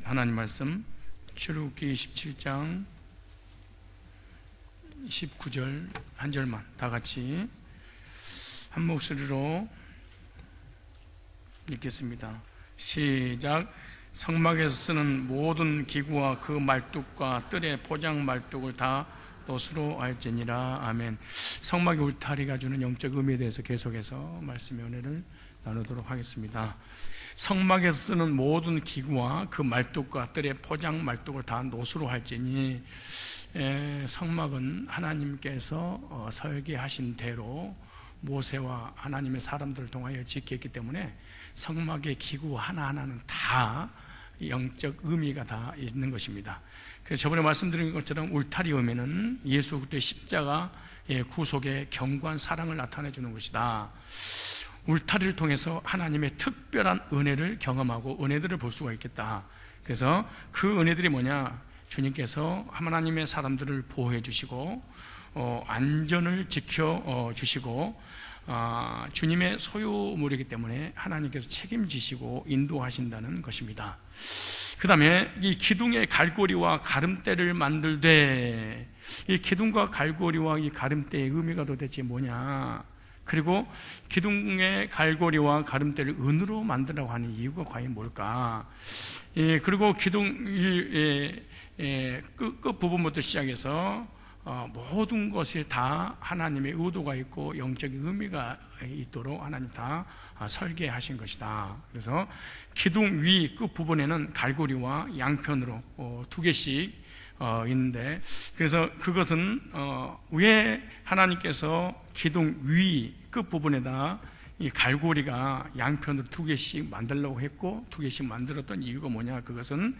하나님 말씀 출애굽기 17장 19절 한 절만 다 같이 한 목소리로 읽겠습니다. 시작. 성막에서 쓰는 모든 기구와 그 말뚝과 뜰의 포장 말뚝을 다 노수로 할지니라. 아멘. 성막의 울타리가 주는 영적 의미에 대해서 계속해서 말씀의 은혜를 나누도록 하겠습니다. 성막에서 쓰는 모든 기구와 그 말뚝과 뜰의 포장 말뚝을 다 노수로 할지니, 성막은 하나님께서 설계하신 대로 모세와 하나님의 사람들을 통하여 짓겠기 때문에 성막의 기구 하나하나는 다 영적 의미가 다 있는 것입니다. 그래서 저번에 말씀드린 것처럼 울타리 의미는 예수 그리스도의 십자가의 구속의 견고한 사랑을 나타내 주는 것이다. 울타리를 통해서 하나님의 특별한 은혜를 경험하고 은혜들을 볼 수가 있겠다. 그래서 그 은혜들이 뭐냐? 주님께서 하나님의 사람들을 보호해 주시고 안전을 지켜 주시고, 주님의 소유물이기 때문에 하나님께서 책임지시고 인도하신다는 것입니다. 그 다음에 이 기둥의 갈고리와 가름대를 만들되, 이 기둥과 갈고리와 이 가름대의 의미가 도대체 뭐냐? 그리고 기둥의 갈고리와 가름대를 은으로 만들라고 하는 이유가 과연 뭘까? 그리고 기둥 끝 부분부터 시작해서 모든 것이 다 하나님의 의도가 있고 영적인 의미가 있도록 하나님 다 설계하신 것이다. 그래서 기둥 위 끝 부분에는 갈고리와 양편으로 두 개씩 있는데, 그래서 그것은 왜 하나님께서 기둥 위 끝 부분에다 이 갈고리가 양편으로 두 개씩 만들려고 했고 두 개씩 만들었던 이유가 뭐냐? 그것은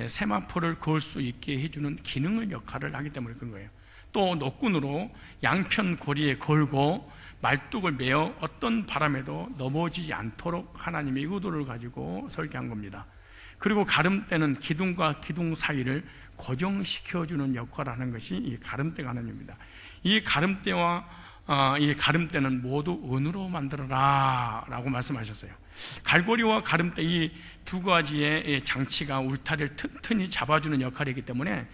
세마포를 그을 수 있게 해주는 기능의 역할을 하기 때문에 그런 거예요. 또 노끈으로 양편 고리에 걸고 말뚝을 메어 어떤 바람에도 넘어지지 않도록 하나님의 의도를 가지고 설계한 겁니다. 그리고 가름대는 기둥과 기둥 사이를 고정시켜주는 역할을 하는 것이 이 가름대가 하는 일입니다. 이 가름대와 이 가름대는 모두 은으로 만들어라 라고 말씀하셨어요. 갈고리와 가름대 이 두 가지의 장치가 울타리를 튼튼히 잡아주는 역할이기 때문에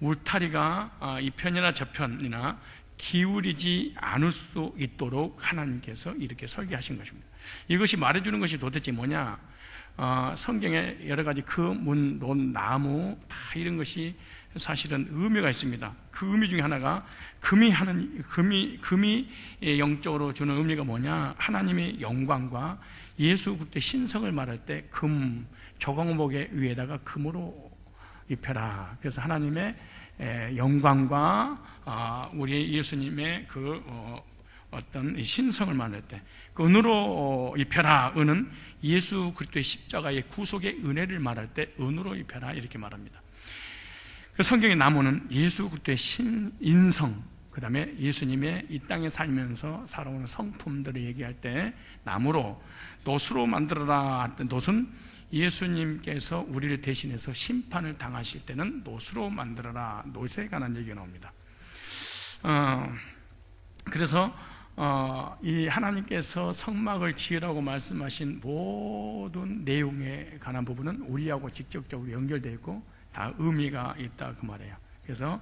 울타리가 이 편이나 저편이나 기울이지 않을 수 있도록 하나님께서 이렇게 설계하신 것입니다. 이것이 말해주는 것이 도대체 뭐냐? 성경에 여러 가지 문, 논, 나무 다 이런 것이 사실은 의미가 있습니다. 그 의미 중에 하나가 금이 영적으로 주는 의미가 뭐냐? 하나님의 영광과 예수 그리스도의 신성을 말할 때 금, 조각목의 위에다가 금으로 입혀라. 그래서 하나님의 영광과 우리 예수님의 그 어떤 신성을 말할 때 그 은으로 입혀라. 은은 예수 그리스도의 십자가의 구속의 은혜를 말할 때 은으로 입혀라 이렇게 말합니다. 성경의 나무는 예수 그리스도의 인성, 그 다음에 예수님의 이 땅에 살면서 살아오는 성품들을 얘기할 때 나무로 노수로 만들어라 할 때, 노수는 예수님께서 우리를 대신해서 심판을 당하실 때는 노수로 만들어라, 노수에 관한 얘기가 나옵니다. 그래서 이 하나님께서 성막을 지으라고 말씀하신 모든 내용에 관한 부분은 우리하고 직접적으로 연결되어 있고 다 의미가 있다 그 말이에요. 그래서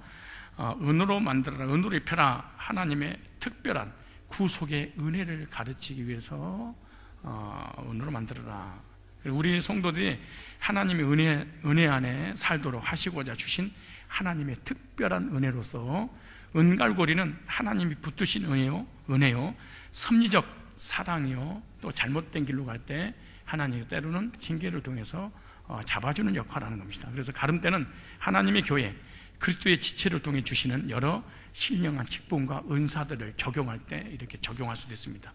은으로 만들어라, 은으로 입혀라, 하나님의 특별한 구속의 은혜를 가르치기 위해서 은으로 만들어라. 우리 성도들이 하나님의 은혜 안에 살도록 하시고자 주신 하나님의 특별한 은혜로서 은갈고리는 하나님이 붙드신 은혜요, 섭리적 사랑이요, 또 잘못된 길로 갈 때 하나님이 때로는 징계를 통해서 잡아주는 역할을 하는 겁니다. 그래서 가름대는 하나님의 교회, 그리스도의 지체를 통해 주시는 여러 신령한 직분과 은사들을 적용할 때 이렇게 적용할 수도 있습니다.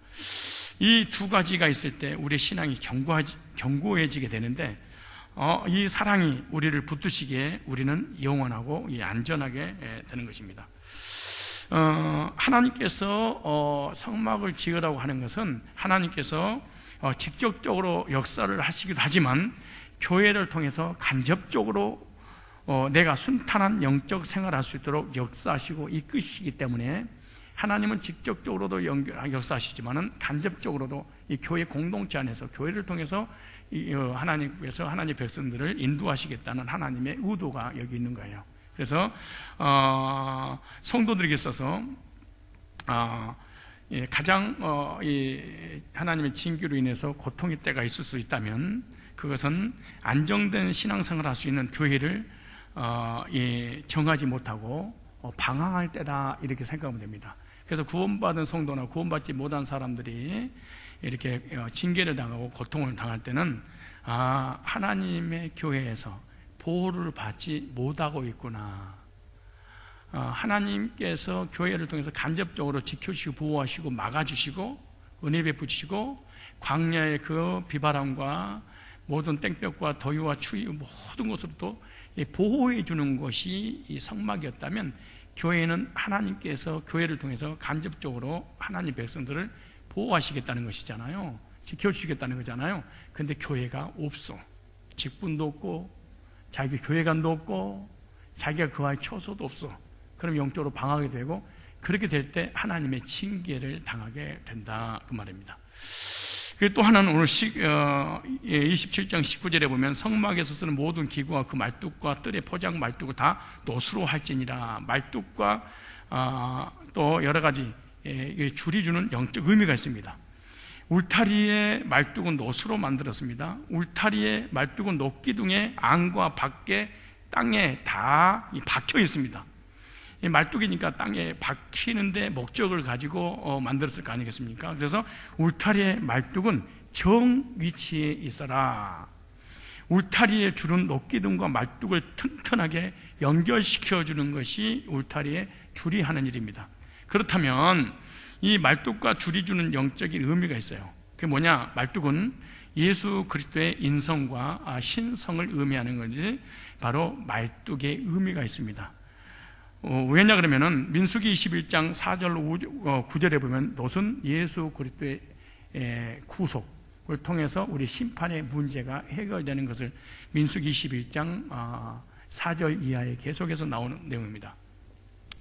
이 두 가지가 있을 때 우리의 신앙이 견고해지게 되는데, 이 사랑이 우리를 붙드시기에 우리는 영원하고 안전하게 되는 것입니다. 하나님께서 성막을 지으라고 하는 것은 하나님께서 직접적으로 역사를 하시기도 하지만 교회를 통해서 간접적으로 내가 순탄한 영적 생활을 할 수 있도록 역사하시고 이끄시기 때문에 하나님은 직접적으로도 역사하시지만은 간접적으로도 이 교회 공동체 안에서 교회를 통해서 하나님께서 하나님의 백성들을 인도하시겠다는 하나님의 의도가 여기 있는 거예요. 그래서 성도들에게 있어서 가장 하나님의 징계로 인해서 고통의 때가 있을 수 있다면 그것은 안정된 신앙생활을 할 수 있는 교회를 정하지 못하고 방황할 때다, 이렇게 생각하면 됩니다. 그래서 구원받은 성도나 구원받지 못한 사람들이 이렇게 징계를 당하고 고통을 당할 때는 하나님의 교회에서 보호를 받지 못하고 있구나, 하나님께서 교회를 통해서 간접적으로 지켜주시고 보호하시고 막아주시고 은혜 베푸시고 광야의 그 비바람과 모든 땡볕과 더위와 추위 모든 것으로도 보호해 주는 것이 이 성막이었다면, 교회는 하나님께서 교회를 통해서 간접적으로 하나님 백성들을 보호하시겠다는 것이잖아요. 지켜주시겠다는 거잖아요. 근데 교회가 없어. 직분도 없고 자기 교회관도 없고 자기가 그 안에 처소도 없어. 그럼 영적으로 방황하게 되고, 그렇게 될 때 하나님의 징계를 당하게 된다, 그 말입니다. 또 하나는 오늘 27장 19절에 보면 성막에서 쓰는 모든 기구와 그 말뚝과 뜰의 포장 말뚝을 다 노수로 할지니라. 말뚝과 또 여러 가지 줄이 주는 영적 의미가 있습니다. 울타리의 말뚝은 노수로 만들었습니다. 울타리의 말뚝은 녹기둥에 안과 밖에 땅에 다 박혀 있습니다. 이 말뚝이니까 땅에 박히는데 목적을 가지고 만들었을 거 아니겠습니까? 그래서 울타리의 말뚝은 정 위치에 있어라. 울타리의 줄은 녹기둥과 말뚝을 튼튼하게 연결시켜 주는 것이 울타리의 줄이 하는 일입니다. 그렇다면 이 말뚝과 줄이 주는 영적인 의미가 있어요. 그게 뭐냐? 말뚝은 예수 그리스도의 인성과 신성을 의미하는 것이 바로 말뚝의 의미가 있습니다. 왜냐 그러면은 민수기 21장 4절로 9절에 보면 놋은 예수 그리스도의 구속을 통해서 우리 심판의 문제가 해결되는 것을 민수기 21장 4절 이하에 계속해서 나오는 내용입니다.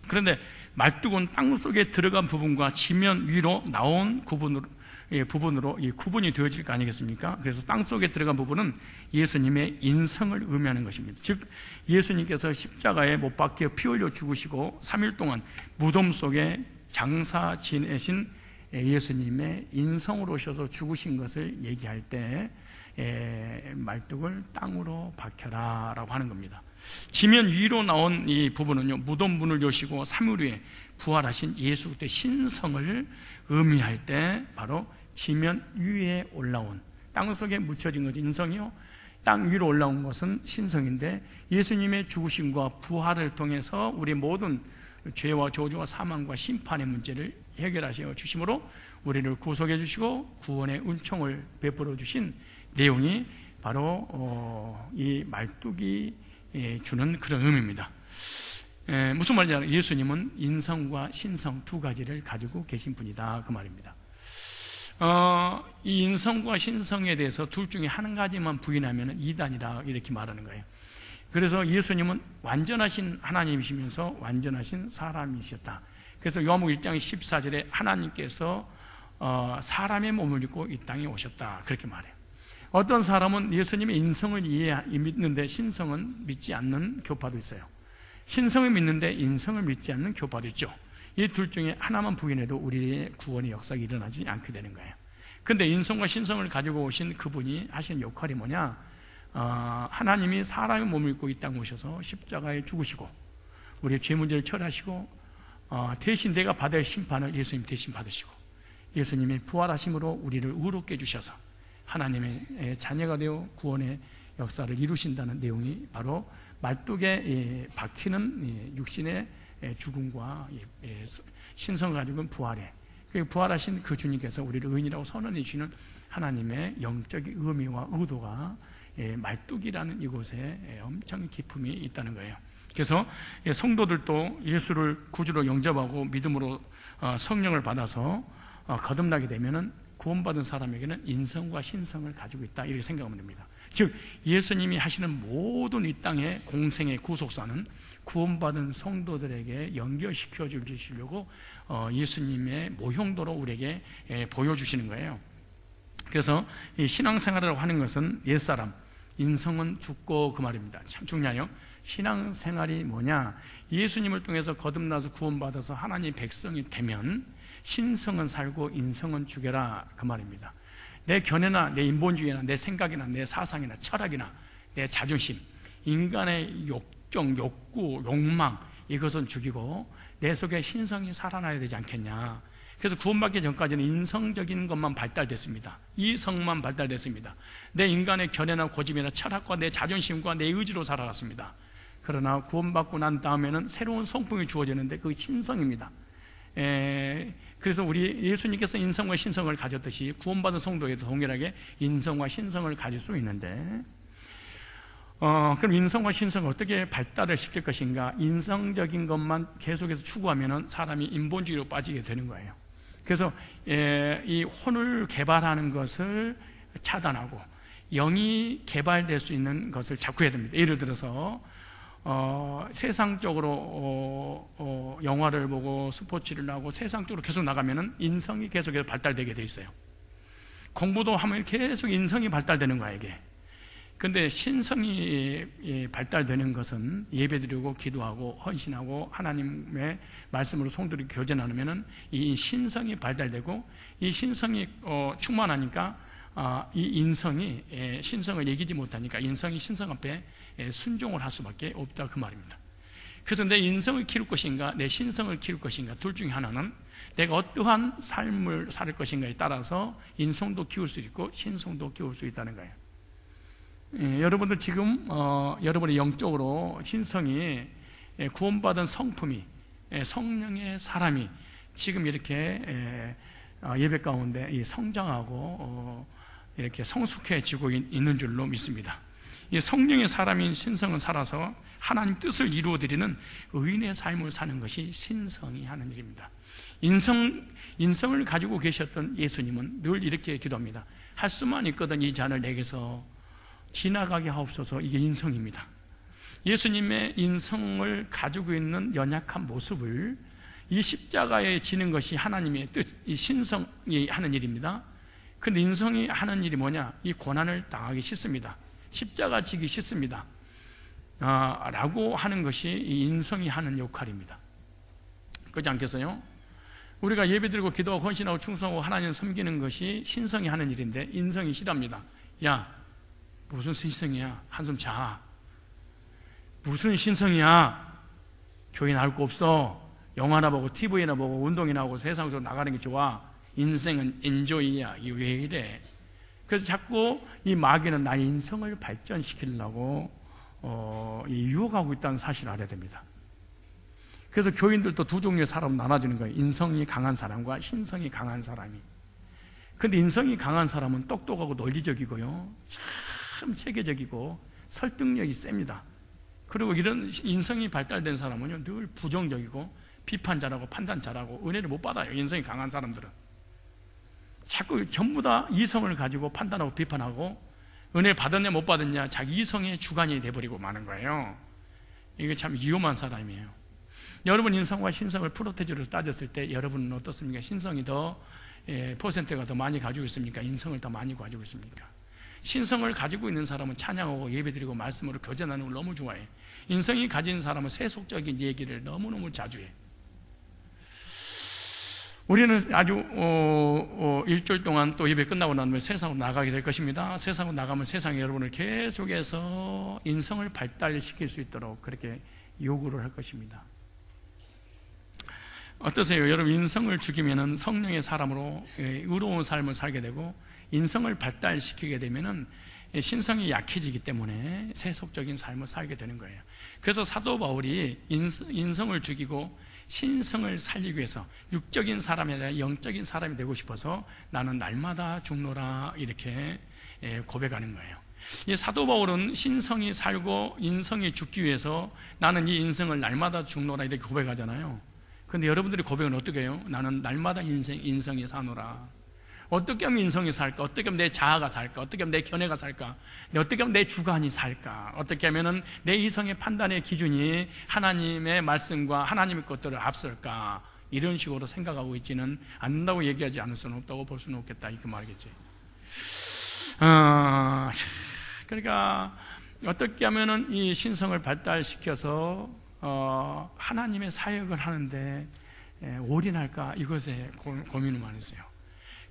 그런데 말뚝은 땅속에 들어간 부분과 지면 위로 나온 부분으로 이 구분이 되어질 거 아니겠습니까? 그래서 땅속에 들어간 부분은 예수님의 인성을 의미하는 것입니다. 즉 예수님께서 십자가에 못 박혀 피 흘려 죽으시고 3일 동안 무덤 속에 장사 지내신 예수님의 인성으로 오셔서 죽으신 것을 얘기할 때 말뚝을 땅으로 박혀라 라고 하는 겁니다. 지면 위로 나온 이 부분은요, 무덤 문을 여시고 3일 후에 부활하신 예수 그리스도의 신성을 의미할 때 바로 지면 위에 올라온, 땅속에 묻혀진 것이 인성이요, 땅 위로 올라온 것은 신성인데, 예수님의 죽으심과 부활을 통해서 우리 모든 죄와 저주와 사망과 심판의 문제를 해결하셔 주심으로 우리를 구속해 주시고 구원의 은총을 베풀어 주신 내용이 바로 이 말뚝이 주는 그런 의미입니다. 무슨 말이냐? 예수님은 인성과 신성 두 가지를 가지고 계신 분이다, 그 말입니다. 이 인성과 신성에 대해서 둘 중에 한 가지만 부인하면 이단이라 이렇게 말하는 거예요. 그래서 예수님은 완전하신 하나님이시면서 완전하신 사람이셨다. 그래서 요한복음 1장 14절에 하나님께서 사람의 몸을 입고 이 땅에 오셨다, 그렇게 말해요. 어떤 사람은 예수님의 인성을 믿는데 신성은 믿지 않는 교파도 있어요. 신성을 믿는데 인성을 믿지 않는 교파도 있죠. 이 둘 중에 하나만 부인해도 우리의 구원의 역사가 일어나지 않게 되는 거예요. 그런데 인성과 신성을 가지고 오신 그분이 하시는 역할이 뭐냐? 하나님이 사람의 몸을 입고 이 땅에 오셔서 십자가에 죽으시고 우리의 죄 문제를 처리하시고 대신 내가 받아야 할 심판을 예수님 대신 받으시고 예수님의 부활하심으로 우리를 의롭게 해주셔서 하나님의 자녀가 되어 구원의 역사를 이루신다는 내용이 바로 말뚝에 박히는 육신의 죽음과 신성을 가지고 부활에, 부활하신 그 주님께서 우리를 의인이라고 선언해 주시는 하나님의 영적인 의미와 의도가 말뚝이라는 이곳에 엄청 기품이 있다는 거예요. 그래서 성도들도 예수를 구주로 영접하고 믿음으로 성령을 받아서 거듭나게 되면은 구원받은 사람에게는 인성과 신성을 가지고 있다, 이렇게 생각하면 됩니다. 즉 예수님이 하시는 모든 이 땅의 공생의 구속사는 구원받은 성도들에게 연결시켜 주시려고 예수님의 모형도로 우리에게 보여주시는 거예요. 그래서 이 신앙생활이라고 하는 것은 옛사람, 인성은 죽고 그 말입니다. 참 중요해요. 신앙생활이 뭐냐? 예수님을 통해서 거듭나서 구원받아서 하나님 백성이 되면 신성은 살고 인성은 죽여라 그 말입니다. 내 견해나 내 인본주의나 내 생각이나 내 사상이나 철학이나 내 자존심, 인간의 욕정, 욕구, 욕망 이것은 죽이고 내 속에 신성이 살아나야 되지 않겠냐. 그래서 구원받기 전까지는 인성적인 것만 발달됐습니다. 이성만 발달됐습니다. 내 인간의 견해나 고집이나 철학과 내 자존심과 내 의지로 살아갔습니다. 그러나 구원받고 난 다음에는 새로운 성품이 주어지는데 그 신성입니다. 그래서 우리 예수님께서 인성과 신성을 가졌듯이 구원받은 성도에도 동일하게 인성과 신성을 가질 수 있는데, 그럼 인성과 신성을 어떻게 발달을 시킬 것인가? 인성적인 것만 계속해서 추구하면 사람이 인본주의로 빠지게 되는 거예요. 그래서 이 혼을 개발하는 것을 차단하고 영이 개발될 수 있는 것을 자꾸 해야 됩니다. 예를 들어서 세상적으로 영화를 보고 스포츠를 하고 세상적으로 계속 나가면은 인성이 계속해서 발달되게 돼 있어요. 공부도 하면 계속 인성이 발달되는 거야 이게. 근데 신성이 발달되는 것은 예배드리고 기도하고 헌신하고 하나님의 말씀으로 성도들이 교제 나누면은 이 신성이 발달되고 이 신성이 충만하니까 이 인성이 신성을 이기지 못하니까 인성이 신성 앞에 순종을 할 수밖에 없다 그 말입니다. 그래서 내 인성을 키울 것인가 내 신성을 키울 것인가 둘 중에 하나는 내가 어떠한 삶을 살 것인가에 따라서 인성도 키울 수 있고 신성도 키울 수 있다는 거예요. 여러분들 지금 여러분의 영적으로 신성이 구원받은 성품이 성령의 사람이 지금 이렇게 예배 가운데 성장하고 이렇게 성숙해지고 있는 줄로 믿습니다. 이 성령의 사람인 신성은 살아서 하나님 뜻을 이루어드리는 의인의 삶을 사는 것이 신성이 하는 일입니다. 인성을 가지고 계셨던 예수님은 늘 이렇게 기도합니다. 할 수만 있거든 이 잔을 내게서 지나가게 하옵소서. 이게 인성입니다. 예수님의 인성을 가지고 있는 연약한 모습을 이 십자가에 지는 것이 하나님의 뜻, 이 신성이 하는 일입니다. 그런데 인성이 하는 일이 뭐냐? 이 고난을 당하기 싫습니다. 십자가 지기 싫습니다. 라고 하는 것이 이 인성이 하는 역할입니다. 그렇지 않겠어요? 우리가 예배드리고 기도하고 헌신하고 충성하고 하나님을 섬기는 것이 신성이 하는 일인데 인성이 싫답니다. 야, 무슨 신성이야? 한숨 자. 무슨 신성이야? 교회 나올 거 없어. 영화나 보고 TV나 보고 운동이나 하고 세상에서 나가는 게 좋아. 인생은 엔조이야. 이게 왜 이래? 그래서 자꾸 이 마귀는 나의 인성을 발전시키려고 유혹하고 있다는 사실을 알아야 됩니다. 그래서 교인들도 두 종류의 사람으로 나눠지는 거예요. 인성이 강한 사람과 신성이 강한 사람이. 근데 인성이 강한 사람은 똑똑하고 논리적이고요, 참 체계적이고 설득력이 셉니다. 그리고 이런 인성이 발달된 사람은요 늘 부정적이고 비판 잘하고 판단 잘하고 은혜를 못 받아요. 인성이 강한 사람들은 자꾸 전부 다 이성을 가지고 판단하고 비판하고 은혜를 받았냐 못 받았냐 자기 이성의 주관이 돼버리고 마는 거예요. 이게 참 위험한 사람이에요. 여러분 인성과 신성을 프로테이지로 따졌을 때 여러분은 어떻습니까? 신성이 더 퍼센트가 더 많이 가지고 있습니까? 인성을 더 많이 가지고 있습니까? 신성을 가지고 있는 사람은 찬양하고 예배드리고 말씀으로 교제 나누는 걸 너무 좋아해. 인성이 가진 사람은 세속적인 얘기를 너무너무 자주 해. 우리는 아주 일주일 동안 또 예배 끝나고 나면 세상으로 나가게 될 것입니다. 세상으로 나가면 세상이 여러분을 계속해서 인성을 발달시킬 수 있도록 그렇게 요구를 할 것입니다. 어떠세요? 여러분 인성을 죽이면 성령의 사람으로 의로운 삶을 살게 되고 인성을 발달시키게 되면 신성이 약해지기 때문에 세속적인 삶을 살게 되는 거예요. 그래서 사도 바울이 인성을 죽이고 신성을 살리기 위해서 육적인 사람이 아니라 영적인 사람이 되고 싶어서 나는 날마다 죽노라 이렇게 고백하는 거예요. 이 사도 바울은 신성이 살고 인성이 죽기 위해서 나는 이 인성을 날마다 죽노라 이렇게 고백하잖아요. 그런데 여러분들이 고백은 어떻게 해요? 나는 날마다 인성이 사노라. 어떻게 하면 인성이 살까? 어떻게 하면 내 자아가 살까? 어떻게 하면 내 견해가 살까? 어떻게 하면 내 주관이 살까? 어떻게 하면 내 이성의 판단의 기준이 하나님의 말씀과 하나님의 것들을 앞설까? 이런 식으로 생각하고 있지는 않는다고 얘기하지 않을 수는 없다고 볼 수는 없겠다 이 그 말이겠지. 그러니까 어떻게 하면은 이 신성을 발달시켜서 하나님의 사역을 하는데 올인할까, 이것에 고민을 많이 했어요.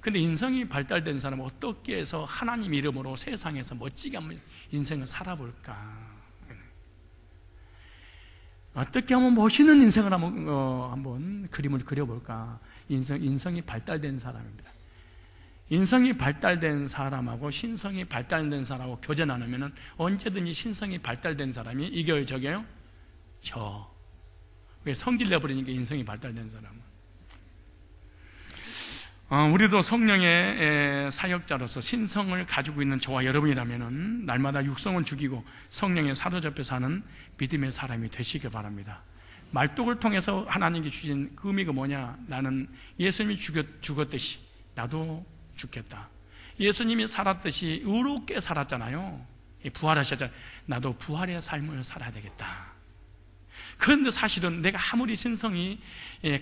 근데 인성이 발달된 사람은 어떻게 해서 하나님 이름으로 세상에서 멋지게 한번 인생을 살아볼까, 어떻게 하면 멋있는 인생을 한번 그림을 그려볼까. 인성이 발달된 사람입니다. 인성이 발달된 사람하고 신성이 발달된 사람하고 교제 나누면 언제든지 신성이 발달된 사람이 이겨요, 저겨요? 왜? 성질 내버리니까. 인성이 발달된 사람은. 우리도 성령의 사역자로서 신성을 가지고 있는 저와 여러분이라면 날마다 육성을 죽이고 성령에 사로잡혀 사는 믿음의 사람이 되시길 바랍니다. 말뚝을 통해서 하나님께 주신 그 의미가 뭐냐? 나는 예수님이 죽었듯이 나도 죽겠다. 예수님이 살았듯이 의롭게 살았잖아요. 부활하셨잖아요. 나도 부활의 삶을 살아야 되겠다. 그런데 사실은 내가 아무리 신성이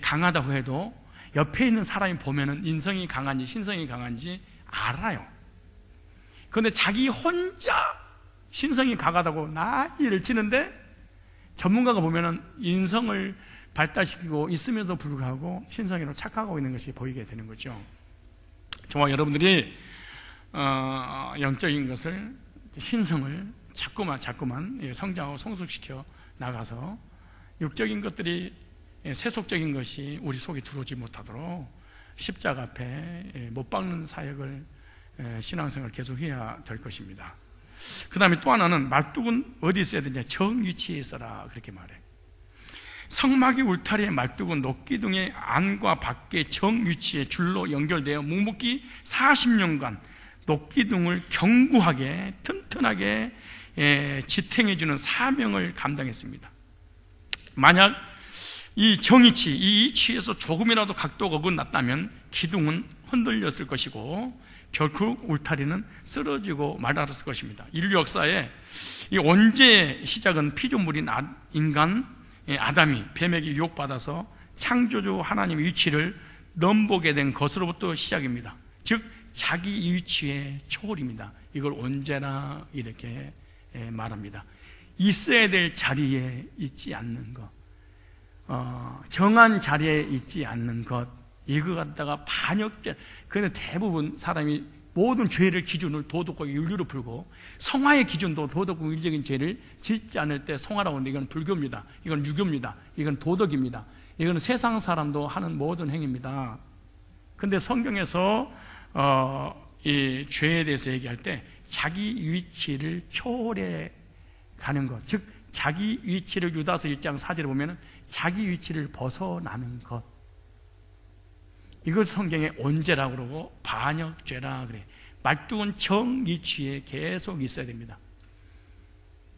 강하다고 해도 옆에 있는 사람이 보면은 인성이 강한지 신성이 강한지 알아요. 그런데 자기 혼자 신성이 강하다고 난리를 치는데 전문가가 보면은 인성을 발달시키고 있음에도 불구하고 신성으로 착각하고 있는 것이 보이게 되는 거죠. 저와 여러분들이 영적인 것을, 신성을 자꾸만 성장하고 성숙시켜 나가서 육적인 것들이, 세속적인 것이 우리 속에 들어오지 못하도록 십자가 앞에 못 박는 사역을, 신앙생활을 계속해야 될 것입니다. 그 다음에 또 하나는 말뚝은 어디 있어야 되냐? 정위치에 있어라, 그렇게 말해. 성막의 울타리의 말뚝은 녹기둥의 안과 밖의 정위치에 줄로 연결되어 묵묵히 40년간 녹기둥을 견고하게 튼튼하게 지탱해주는 사명을 감당했습니다. 만약 이 정위치, 이 위치에서 조금이라도 각도가 어긋났다면 기둥은 흔들렸을 것이고 결코 울타리는 쓰러지고 말았을 것입니다. 인류 역사에 이 원죄의 시작은 피조물인 인간 아담이 뱀에게 유혹받아서 창조주 하나님의 위치를 넘보게 된 것으로부터 시작입니다. 즉 자기 위치의 초월입니다. 이걸 언제나 이렇게 말합니다. 있어야 될 자리에 있지 않는 것, 정한 자리에 있지 않는 것, 이거 갖다가 반역된. 그런데 대부분 사람이 모든 죄를 기준을 도덕과 윤리로 풀고 성화의 기준도 도덕과 윤리적인 죄를 짓지 않을 때 성화라고 하는데 이건 불교입니다. 이건 유교입니다. 이건 도덕입니다. 이건 세상 사람도 하는 모든 행위입니다. 그런데 성경에서 이 죄에 대해서 얘기할 때 자기 위치를 초월해 가는 것, 즉 자기 위치를 유다서 1장 4절에 보면 자기 위치를 벗어나는 것, 이걸 성경에 언제라고 그러고 반역죄라 그래. 말뚝은 정위치에 계속 있어야 됩니다.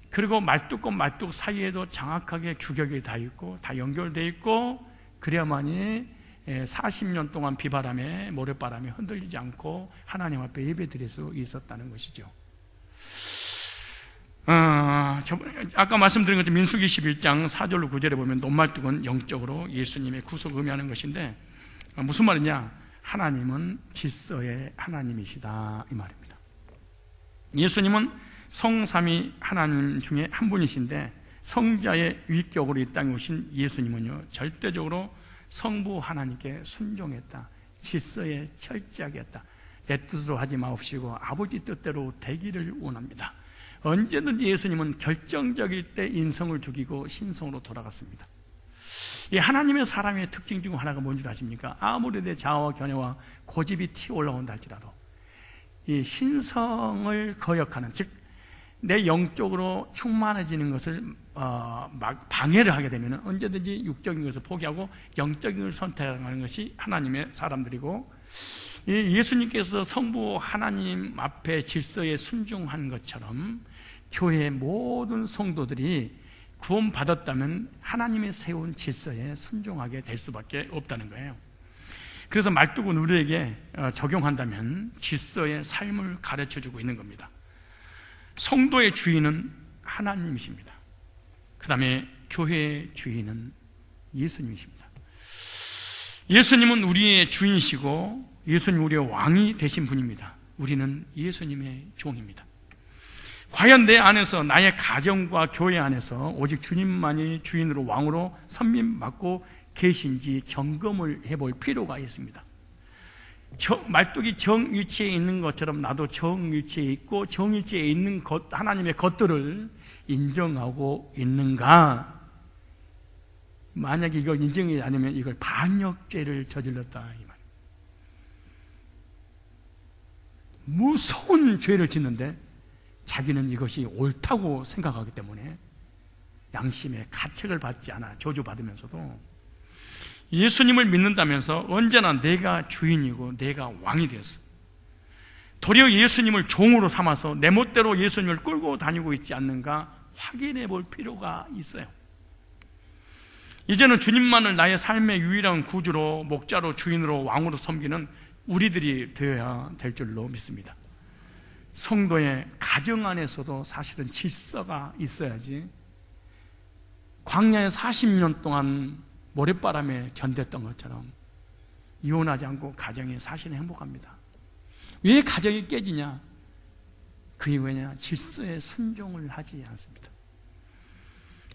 그리고 말뚝과 말뚝 사이에도 정확하게 규격이 다 있고 다 연결되어 있고 그래야만이 40년 동안 비바람에 모래바람에 흔들리지 않고 하나님 앞에 예배드릴 수 있었다는 것이죠. 아까 말씀드린 것처럼 민수기 11장 4절로 9절에 보면 논말뚝은 영적으로 예수님의 구속을 의미하는 것인데 무슨 말이냐? 하나님은 질서의 하나님이시다, 이 말입니다. 예수님은 성삼위 하나님 중에 한 분이신데 성자의 위격으로 이 땅에 오신 예수님은요 절대적으로 성부 하나님께 순종했다. 질서에 철저하게 했다. 내 뜻으로 하지 마옵시고 아버지 뜻대로 되기를 원합니다. 언제든지 예수님은 결정적일 때 인성을 죽이고 신성으로 돌아갔습니다. 이 하나님의 사람의 특징 중 하나가 뭔지 아십니까? 아무리 내 자아와 견해와 고집이 튀어 올라온다 할지라도 이 신성을 거역하는, 즉 내 영적으로 충만해지는 것을 막 방해를 하게 되면 언제든지 육적인 것을 포기하고 영적인 것을 선택하는 것이 하나님의 사람들이고, 예수님께서 성부 하나님 앞에 질서에 순종한 것처럼 교회의 모든 성도들이 구원받았다면 하나님이 세운 질서에 순종하게 될 수밖에 없다는 거예요. 그래서 말뚝은 우리에게 적용한다면 질서의 삶을 가르쳐주고 있는 겁니다. 성도의 주인은 하나님이십니다. 그 다음에 교회의 주인은 예수님이십니다. 예수님은 우리의 주인이시고 예수님 우리의 왕이 되신 분입니다. 우리는 예수님의 종입니다. 과연 내 안에서, 나의 가정과 교회 안에서 오직 주님만이 주인으로 왕으로 선민받고 계신지 점검을 해볼 필요가 있습니다. 말뚝이 정위치에 있는 것처럼 나도 정위치에 있고 정위치에 있는 하나님의 것들을 인정하고 있는가? 만약에 이걸 인정하지 않으면 이걸 반역죄를 저질렀다 이 말. 무서운 죄를 짓는데 자기는 이것이 옳다고 생각하기 때문에 양심의 가책을 받지 않아 저주받으면서도 예수님을 믿는다면서 언제나 내가 주인이고 내가 왕이 되었어. 도리어 예수님을 종으로 삼아서 내 멋대로 예수님을 끌고 다니고 있지 않는가 확인해 볼 필요가 있어요. 이제는 주님만을 나의 삶의 유일한 구주로, 목자로, 주인으로, 왕으로 섬기는 우리들이 되어야 될 줄로 믿습니다. 성도의 가정 안에서도 사실은 질서가 있어야지. 광야에 40년 동안 모래바람에 견뎠던 것처럼 이혼하지 않고 가정이 사실은 행복합니다. 왜 가정이 깨지냐? 그게 왜냐? 질서에 순종을 하지 않습니다.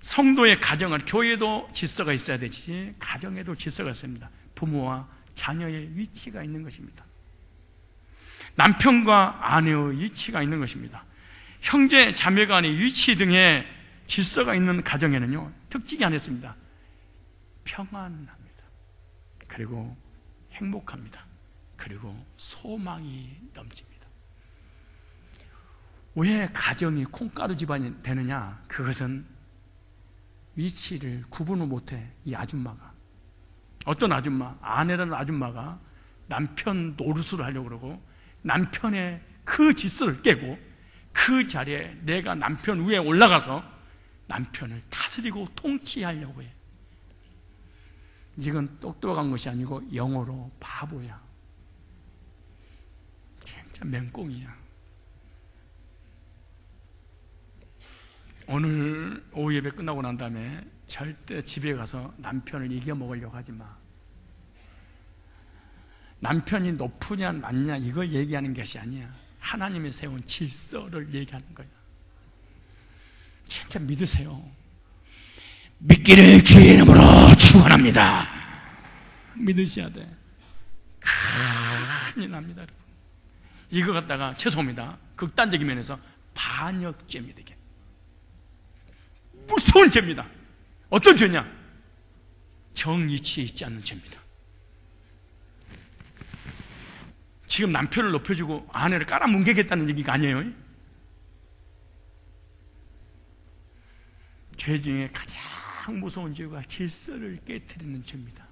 성도의 가정은, 교회도 질서가 있어야 되지 가정에도 질서가 있습니다. 부모와 자녀의 위치가 있는 것입니다. 남편과 아내의 위치가 있는 것입니다. 형제 자매 간의 위치 등의 질서가 있는 가정에는요, 특징이 하나 있습니다. 평안합니다. 그리고 행복합니다. 그리고 소망이 넘칩니다. 왜 가정이 콩가루 집안이 되느냐? 그것은 위치를 구분을 못해. 이 아줌마가, 어떤 아줌마, 아내라는 아줌마가 남편 노릇을 하려고 그러고 남편의 그 질서를 깨고 그 자리에 내가 남편 위에 올라가서 남편을 다스리고 통치하려고 해. 이건 똑똑한 것이 아니고 영어로 바보야. 진짜 맹꽁이야. 오늘 오후 예배 끝나고 난 다음에 절대 집에 가서 남편을 이겨먹으려고 하지 마. 남편이 높으냐 낮냐 이걸 얘기하는 것이 아니야. 하나님이 세운 질서를 얘기하는 거야. 진짜 믿으세요. 믿기를 주의 이름으로 축원합니다. 믿으셔야 돼. 큰일 납니다, 여러분. 이거 갖다가 죄송합니다, 극단적인 면에서 반역죄입니다. 이게 무서운 죄입니다. 어떤 죄냐? 정이치에 있지 않는 죄입니다. 지금 남편을 높여주고 아내를 깔아뭉개겠다는 얘기가 아니에요. 죄 중에 가장 무서운 죄가 질서를 깨트리는 죄입니다.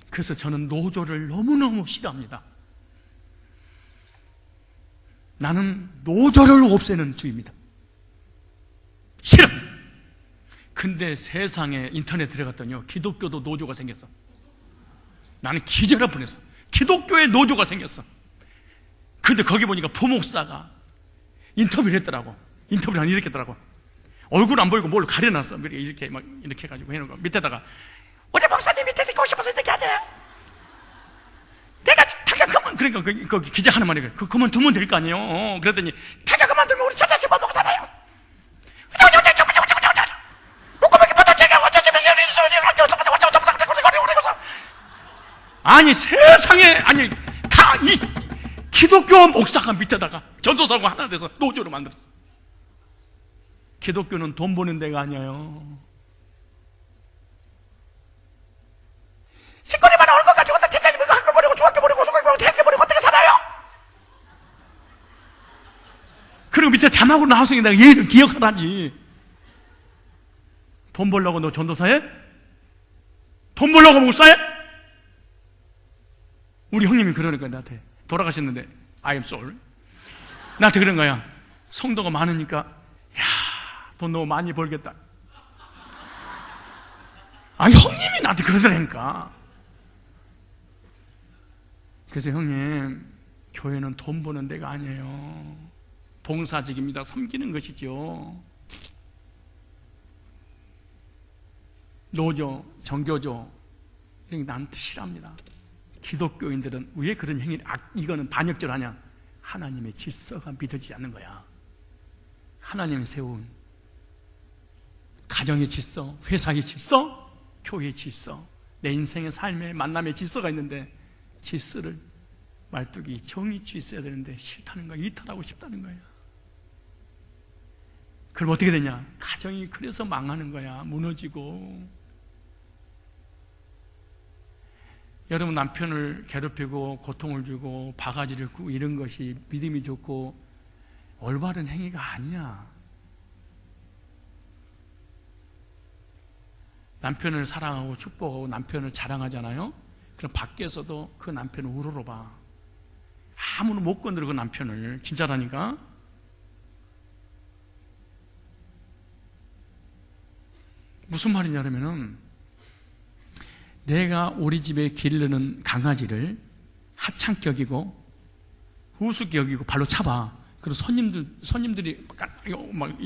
그래서 저는 노조를 너무너무 싫어합니다. 나는 노조를 없애는 주의입니다. 싫어! 근데 세상에 인터넷 들어갔더니요, 기독교도 노조가 생겼어. 나는 기절할 뻔했어. 기독교에 노조가 생겼어. 근데 거기 보니까 부목사가 인터뷰를 했더라고. 인터뷰를 한 이렇게 했더라고. 얼굴 안 보이고 뭘 가려놨어. 이렇게 막 이렇게 해가지고 해놓은 밑에다가 우리 목사님 밑에서 있고 싶어서 이렇게 하세요. 내가 타격 그만, 그러니까 그 기자 하는 말이 그 그만두면 될 거 아니에요. 그랬더니 타격 그만두면 우리 처자 씹어 먹잖아요. 아니 세상에, 아니 다 이 기독교 목사가 밑에다가 전도사고 하나 돼서 노조로 만들었어. 기독교는 돈 버는 데가 아니에요. 식권이 많아 얼굴 가지고 다 책까지 버리고 학교 버리고 중학교 버리고 고등학교 버리고 대학교 버리고 어떻게 살아요? 그리고 밑에 자막으로 나왔으니까 얘는 기억하라지. 돈 벌려고 너 전도사해? 돈 벌려고 목사해? 우리 형님이 그러는 거야. 나한테 돌아가셨는데 I am sorry. 나한테 그런 거야. 성도가 많으니까 야, 돈 너무 많이 벌겠다. 아, 형님이 나한테 그러더라니까. 그래서 형님, 교회는 돈 버는 데가 아니에요. 봉사직입니다. 섬기는 것이죠. 노조, 정교조 이런 게 나한테 싫어합니다. 기독교인들은 왜 그런 행위를 이거는 반역죄하냐? 하나님의 질서가 믿어지지 않는 거야. 하나님이 세운 가정의 질서, 회사의 질서, 교회의 질서, 내 인생의 삶의 만남의 질서가 있는데 질서를 말뚝이 정의치 있어야 되는데 싫다는 거야. 이탈하고 싶다는 거야. 그럼 어떻게 되냐? 가정이 그래서 망하는 거야. 무너지고. 여러분, 남편을 괴롭히고 고통을 주고 바가지를 꾸고 이런 것이 믿음이 좋고 올바른 행위가 아니야. 남편을 사랑하고 축복하고 남편을 자랑하잖아요. 그럼 밖에서도 그 남편을 우러러봐. 아무나 못 건드려. 그 남편을. 진짜라니까. 무슨 말이냐면은 내가 우리 집에 기르는 강아지를 하찮게 여기고 우습게 여기고 발로 차봐. 그리고 손님들이 막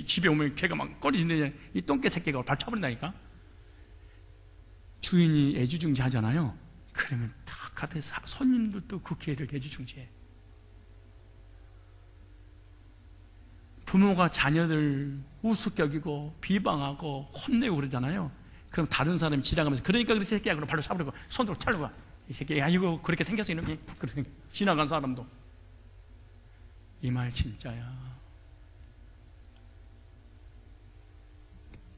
집에 오면 걔가 막 꺼리는데 이 똥개 새끼가 발 차버린다니까. 주인이 애지중지 하잖아요. 그러면 탁 가대 손님들도 그 개를 애지중지해. 부모가 자녀들 우습게 여기고 비방하고 혼내고 그러잖아요. 그럼 다른 사람이 지나가면서 그러니까 그 새끼야 그럼 발로 차버리고 손으로 차려가. 이 새끼 아이고 그렇게 생겼어 이놈이. 그렇게 지나간 사람도. 이 말 진짜야.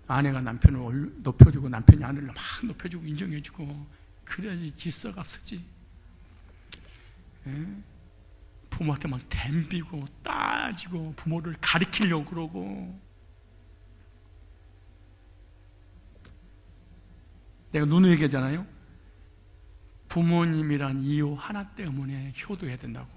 아내가 남편을 높여주고 남편이 아내를 막 높여주고 인정해주고 그래야지 질서가 서지. 부모한테 막 댐비고 따지고 부모를 가리키려고 그러고. 내가 누누이 얘기하잖아요. 부모님이란 이유 하나 때문에 효도해야 된다고.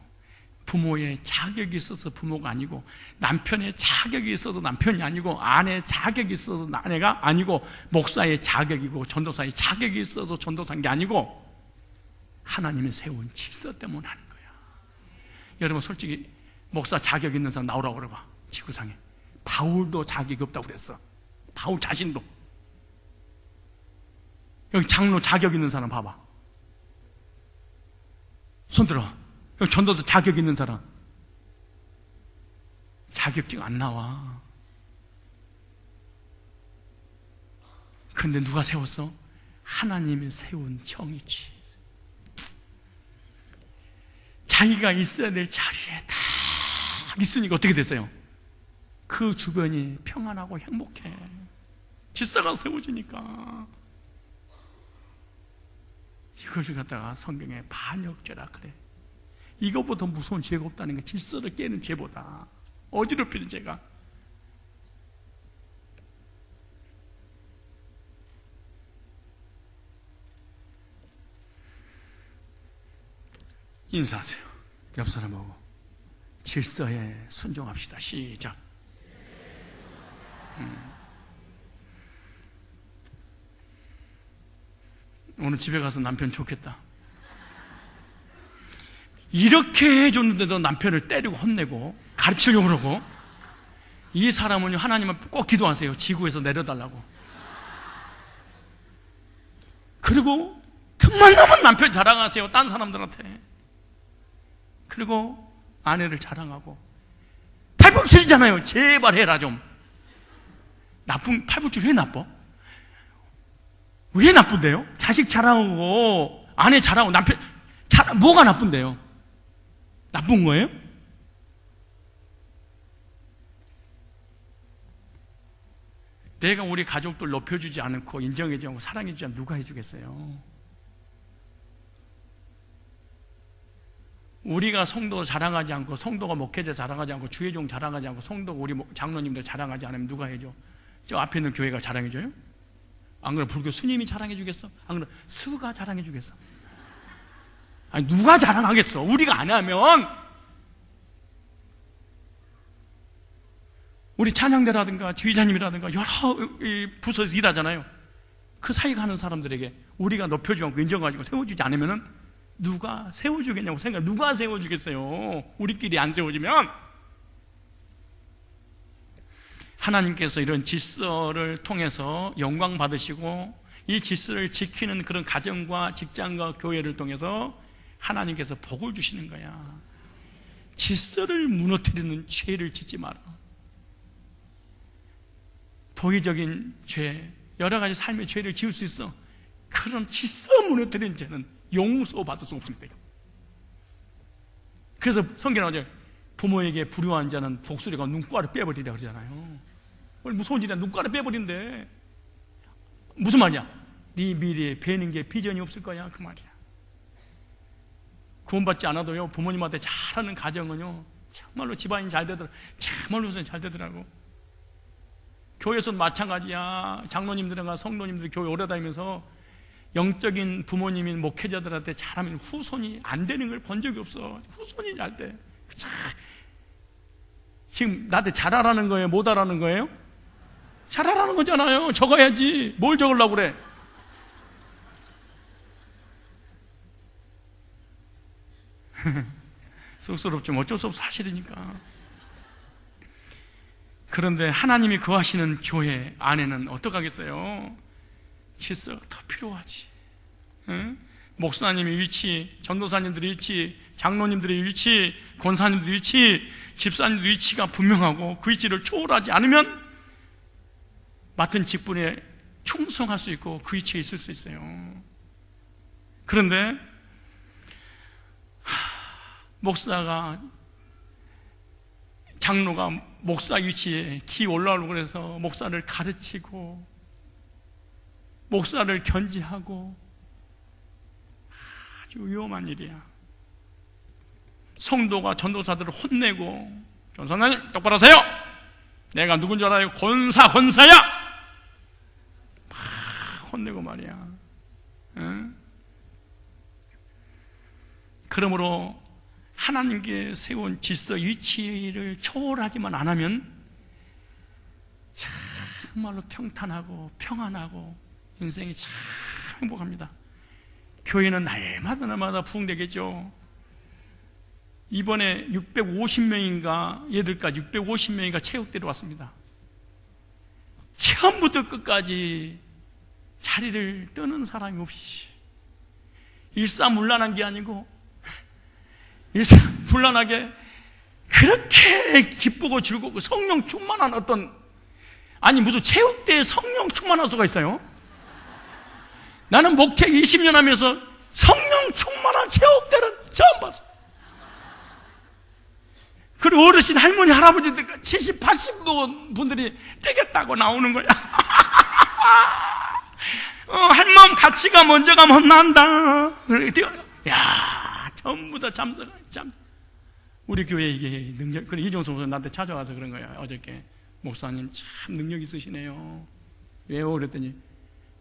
부모의 자격이 있어서 부모가 아니고, 남편의 자격이 있어서 남편이 아니고, 아내의 자격이 있어서 아내가 아니고, 목사의 자격이고 전도사의 자격이 있어서 전도사인 게 아니고 하나님이 세운 질서 때문에 하는 거야. 여러분 솔직히 목사 자격 있는 사람 나오라고 그래봐. 지구상에. 바울도 자격이 없다고 그랬어. 바울 자신도. 여기 장로 자격 있는 사람 봐봐. 손 들어. 여기 전도사 자격 있는 사람. 자격증 안 나와. 근데 누가 세웠어? 하나님이 세운 정의지. 자기가 있어야 될 자리에 다 있으니까 어떻게 됐어요? 그 주변이 평안하고 행복해. 질서가 세워지니까. 이걸 갖다가 성경에 반역죄라 그래. 이거보다 무서운 죄가 없다는 게 질서를 깨는 죄보다 어지럽히는 죄가. 인사하세요. 옆 사람하고 질서에 순종합시다. 시작. 오늘 집에 가서 남편 좋겠다. 이렇게 해줬는데도 남편을 때리고 혼내고 가르치려고 그러고. 이 사람은 하나님은 꼭 기도하세요. 지구에서 내려달라고. 그리고 틈만 나면 남편 자랑하세요. 딴 사람들한테. 그리고 아내를 자랑하고. 팔불출이잖아요. 제발 해라 좀. 나쁜 팔불출 왜 나빠? 왜 나쁜데요? 자식 자랑하고 아내 자랑하고 남편 자랑, 뭐가 나쁜데요? 나쁜 거예요? 내가 우리 가족들 높여주지 않고 인정해주지 않고 사랑해주지 않고 누가 해주겠어요? 우리가 성도 자랑하지 않고 성도가 목회자 자랑하지 않고 주의종 자랑하지 않고 성도가 우리 장로님들 자랑하지 않으면 누가 해줘? 저 앞에 있는 교회가 자랑해줘요? 안 그러면 불교 스님이 자랑해주겠어? 안 그러면 스가 자랑해주겠어? 아니 누가 자랑하겠어? 우리가 안 하면. 우리 찬양대라든가 주의자님이라든가 여러 부서에서 일하잖아요. 그 사이가 하는 사람들에게 우리가 높여주지 않고 인정가지고 세워주지 않으면 누가 세워주겠냐고 생각. 누가 세워주겠어요? 우리끼리 안 세워주면. 하나님께서 이런 질서를 통해서 영광 받으시고 이 질서를 지키는 그런 가정과 직장과 교회를 통해서 하나님께서 복을 주시는 거야. 질서를 무너뜨리는 죄를 짓지 마라. 도의적인 죄, 여러 가지 삶의 죄를 지을 수 있어. 그런 질서 무너뜨리는 죄는 용서받을 수 없습니다. 그래서 성경에 나오죠. 부모에게 불효한 자는 독수리가 눈가를 빼버리라 그러잖아요. 무서운 일이야. 눈가를 빼버린대. 무슨 말이야? 네 미래에 배는 게 비전이 없을 거야, 그 말이야. 구원받지 않아도요, 부모님한테 잘하는 가정은요, 정말로 집안이 잘 되더라고. 정말로 잘 되더라고. 교회에서도 마찬가지야. 장로님들과 성도님들이 교회 오래 다니면서 영적인 부모님인 목회자들한테 잘하면 후손이 안 되는 걸 본 적이 없어. 후손이 잘 돼. 지금 나한테 잘하라는 거예요? 못하라는 거예요? 잘하라는 거잖아요. 적어야지. 뭘 적으려고 그래? 쑥스럽지만 어쩔 수 없어, 사실이니까. 그런데 하나님이 거하시는 교회 안에는 어떡하겠어요? 질서가 더 필요하지. 응? 목사님의 위치, 전도사님들의 위치, 장로님들의 위치, 권사님들의 위치, 집사님들의 위치가 분명하고 그 위치를 초월하지 않으면 맡은 직분에 충성할 수 있고 그 위치에 있을 수 있어요. 그런데 목사가, 장로가 목사 위치에 기 올라오려고 그래서 목사를 가르치고 목사를 견지하고, 아주 위험한 일이야. 성도가 전도사들을 혼내고, 전도사님 똑바로 하세요. 내가 누군 줄 알아요? 권사야. 막 혼내고 말이야. 응? 그러므로 하나님께 세운 질서 위치를 초월하지만 안 하면 정말로 평탄하고 평안하고 인생이 참 행복합니다. 교회는 날마다 부흥되겠죠. 이번에 650명인가 얘들까지 650명인가 체육대로 왔습니다. 처음부터 끝까지 자리를 뜨는 사람이 없이, 일사문란한 게 아니고 일사불란하게 그렇게 기쁘고 즐겁고 성령 충만한 어떤, 아니 무슨 체육대에 성령 충만할 수가 있어요? 나는 목회 20년 하면서 성령 충만한 체육대는 처음 봤어. 그리고 어르신, 할머니, 할아버지들 70, 80도 분들이 떼겠다고 나오는 거야. 할멈 같이 가, 먼저 가면 혼난다. 야, 전부 다 참. 우리 교회 이게 능력, 그래, 이종수 목사 나한테 찾아와서 그런 거야. 어저께 목사님 참 능력 있으시네요. 왜요? 그랬더니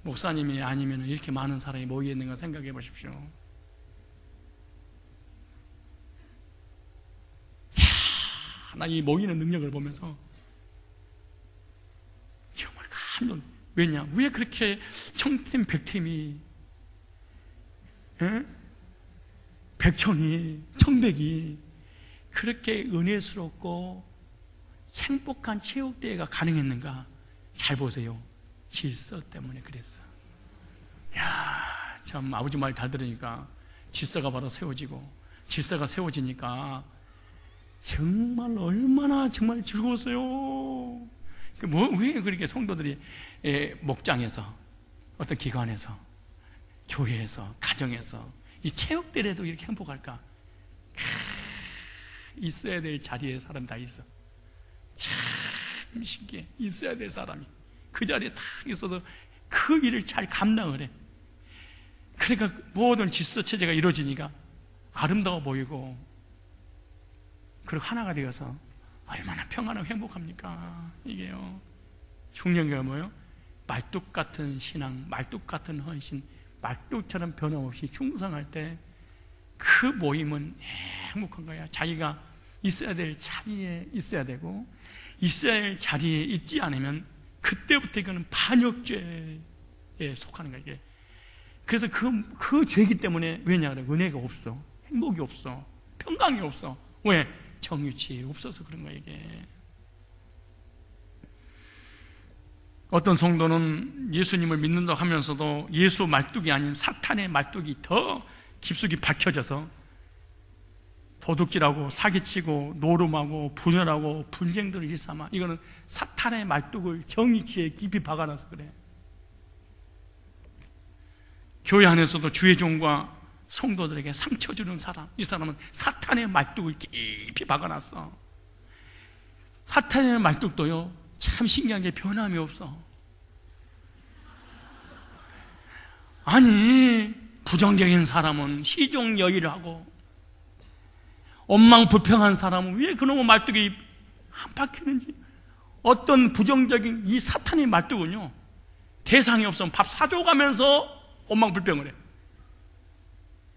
목사님이 아니면 이렇게 많은 사람이 모여 있는가 생각해 보십시오. 나 이 모이는 능력을 보면서 정말 감동. 왜냐? 왜 그렇게 청팀, 백팀이, 백천이, 청백이 그렇게 은혜스럽고 행복한 체육대회가 가능했는가? 잘 보세요. 질서 때문에 그랬어. 야, 참 아버지 말 잘 들으니까 질서가 바로 세워지고, 질서가 세워지니까 정말 얼마나 정말 즐거웠어요. 왜 그렇게 성도들이 목장에서, 어떤 기관에서, 교회에서, 가정에서 이 체육대회도 이렇게 행복할까? 있어야 될 자리에 사람 다 있어. 참 신기해. 있어야 될 사람이 그 자리에 딱 있어서 그 일을 잘 감당을 해. 그러니까 모든 질서 체제가 이루어지니까 아름다워 보이고, 그리고 하나가 되어서 얼마나 평안하고 행복합니까? 이게요. 중요한 게 뭐예요? 말뚝 같은 신앙, 말뚝 같은 헌신, 말뚝처럼 변함없이 충성할 때 그 모임은 행복한 거야. 자기가 있어야 될 자리에 있어야 되고, 있어야 할 자리에 있지 않으면 그때부터 이거는 반역죄에 속하는 거야, 이게. 그래서 그 죄이기 때문에, 왜냐 그래? 은혜가 없어. 행복이 없어. 평강이 없어. 왜? 정유치 없어서 그런 거야, 이게. 어떤 성도는 예수님을 믿는다고 하면서도 예수 말뚝이 아닌 사탄의 말뚝이 더 깊숙이 박혀져서 도둑질하고 사기치고 노름하고 분열하고 분쟁들을 일삼아, 이거는 사탄의 말뚝을 정의치에 깊이 박아놔서 그래. 교회 안에서도 주의 종과 성도들에게 상처 주는 사람, 이 사람은 사탄의 말뚝을 깊이 박아놨어. 사탄의 말뚝도요, 참 신기한 게 변함이 없어. 아니, 부정적인 사람은 시종여의를 하고, 원망불평한 사람은 왜 그놈의 말뚝이 안 박히는지. 어떤 부정적인 이 사탄의 말뚝은요, 대상이 없으면 밥 사줘가면서 원망불평을 해.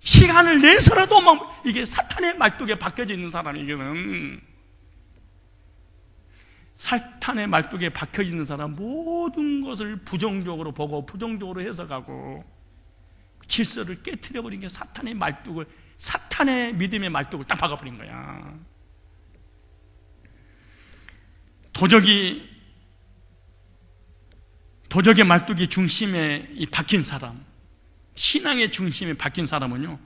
시간을 내서라도 이게 사탄의 말뚝에 박혀져 있는 사람에게는, 사탄의 말뚝에 박혀 있는 사람 모든 것을 부정적으로 보고 부정적으로 해석하고 질서를 깨트려버린 게 사탄의 말뚝을, 사탄의 믿음의 말뚝을 딱 박아버린 거야. 도적의 말뚝이 중심에 박힌 사람, 신앙의 중심에 박힌 사람은요,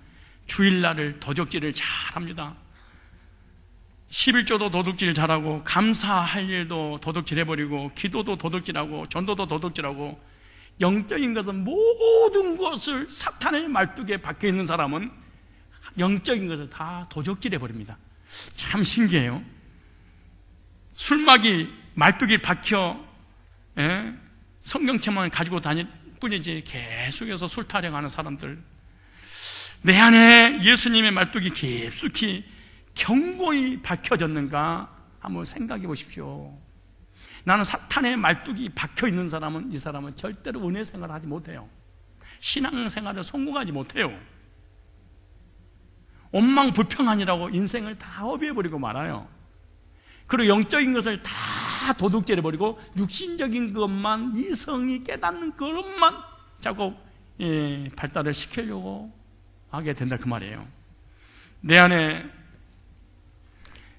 주일날을 도적질을 잘합니다. 11조도 도둑질 잘하고, 감사할 일도 도둑질해버리고, 기도도 도둑질하고, 전도도 도둑질하고, 영적인 것은 모든 것을, 사탄의 말뚝에 박혀있는 사람은 영적인 것을 다 도적질해버립니다. 참 신기해요. 술막이 말뚝에 박혀 성경책만 가지고 다닐 뿐이지 계속해서 술 타령하는 사람들, 내 안에 예수님의 말뚝이 깊숙이 견고히 박혀졌는가 한번 생각해 보십시오. 나는 사탄의 말뚝이 박혀있는 사람은, 이 사람은 절대로 은혜 생활을 하지 못해요. 신앙생활을 성공하지 못해요. 원망불평하니라고 인생을 다 허비해버리고 말아요. 그리고 영적인 것을 다 도둑질해버리고 육신적인 것만, 이성이 깨닫는 그것만 자꾸 발달을 시키려고 하게 된다, 그 말이에요. 내 안에